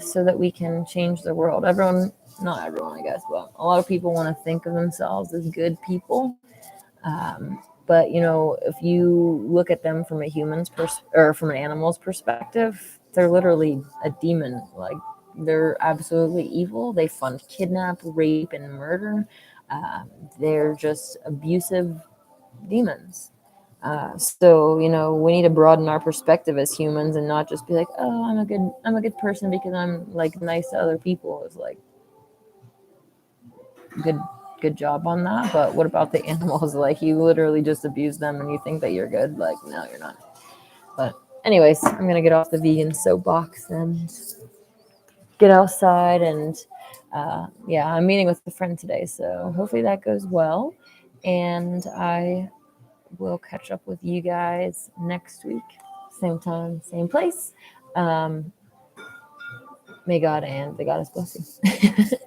so that we can change the world. Everyone, not everyone, I guess, but a lot of people want to think of themselves as good people. But if you look at them from a or from an animal's perspective, they're literally a demon. Like they're absolutely evil. They fund kidnap, rape, and murder. They're just abusive demons. So we need to broaden our perspective as humans and not just be like, oh, I'm a good person because I'm like nice to other people. It's like good job on that, but what about the animals? Like you literally just abuse them and you think that you're good. Like no, you're not. But anyways, I'm gonna get off the vegan soapbox and get outside and yeah, I'm meeting with a friend today, so hopefully that goes well, and I will catch up with you guys next week, same time, same place. May God and the goddess bless you.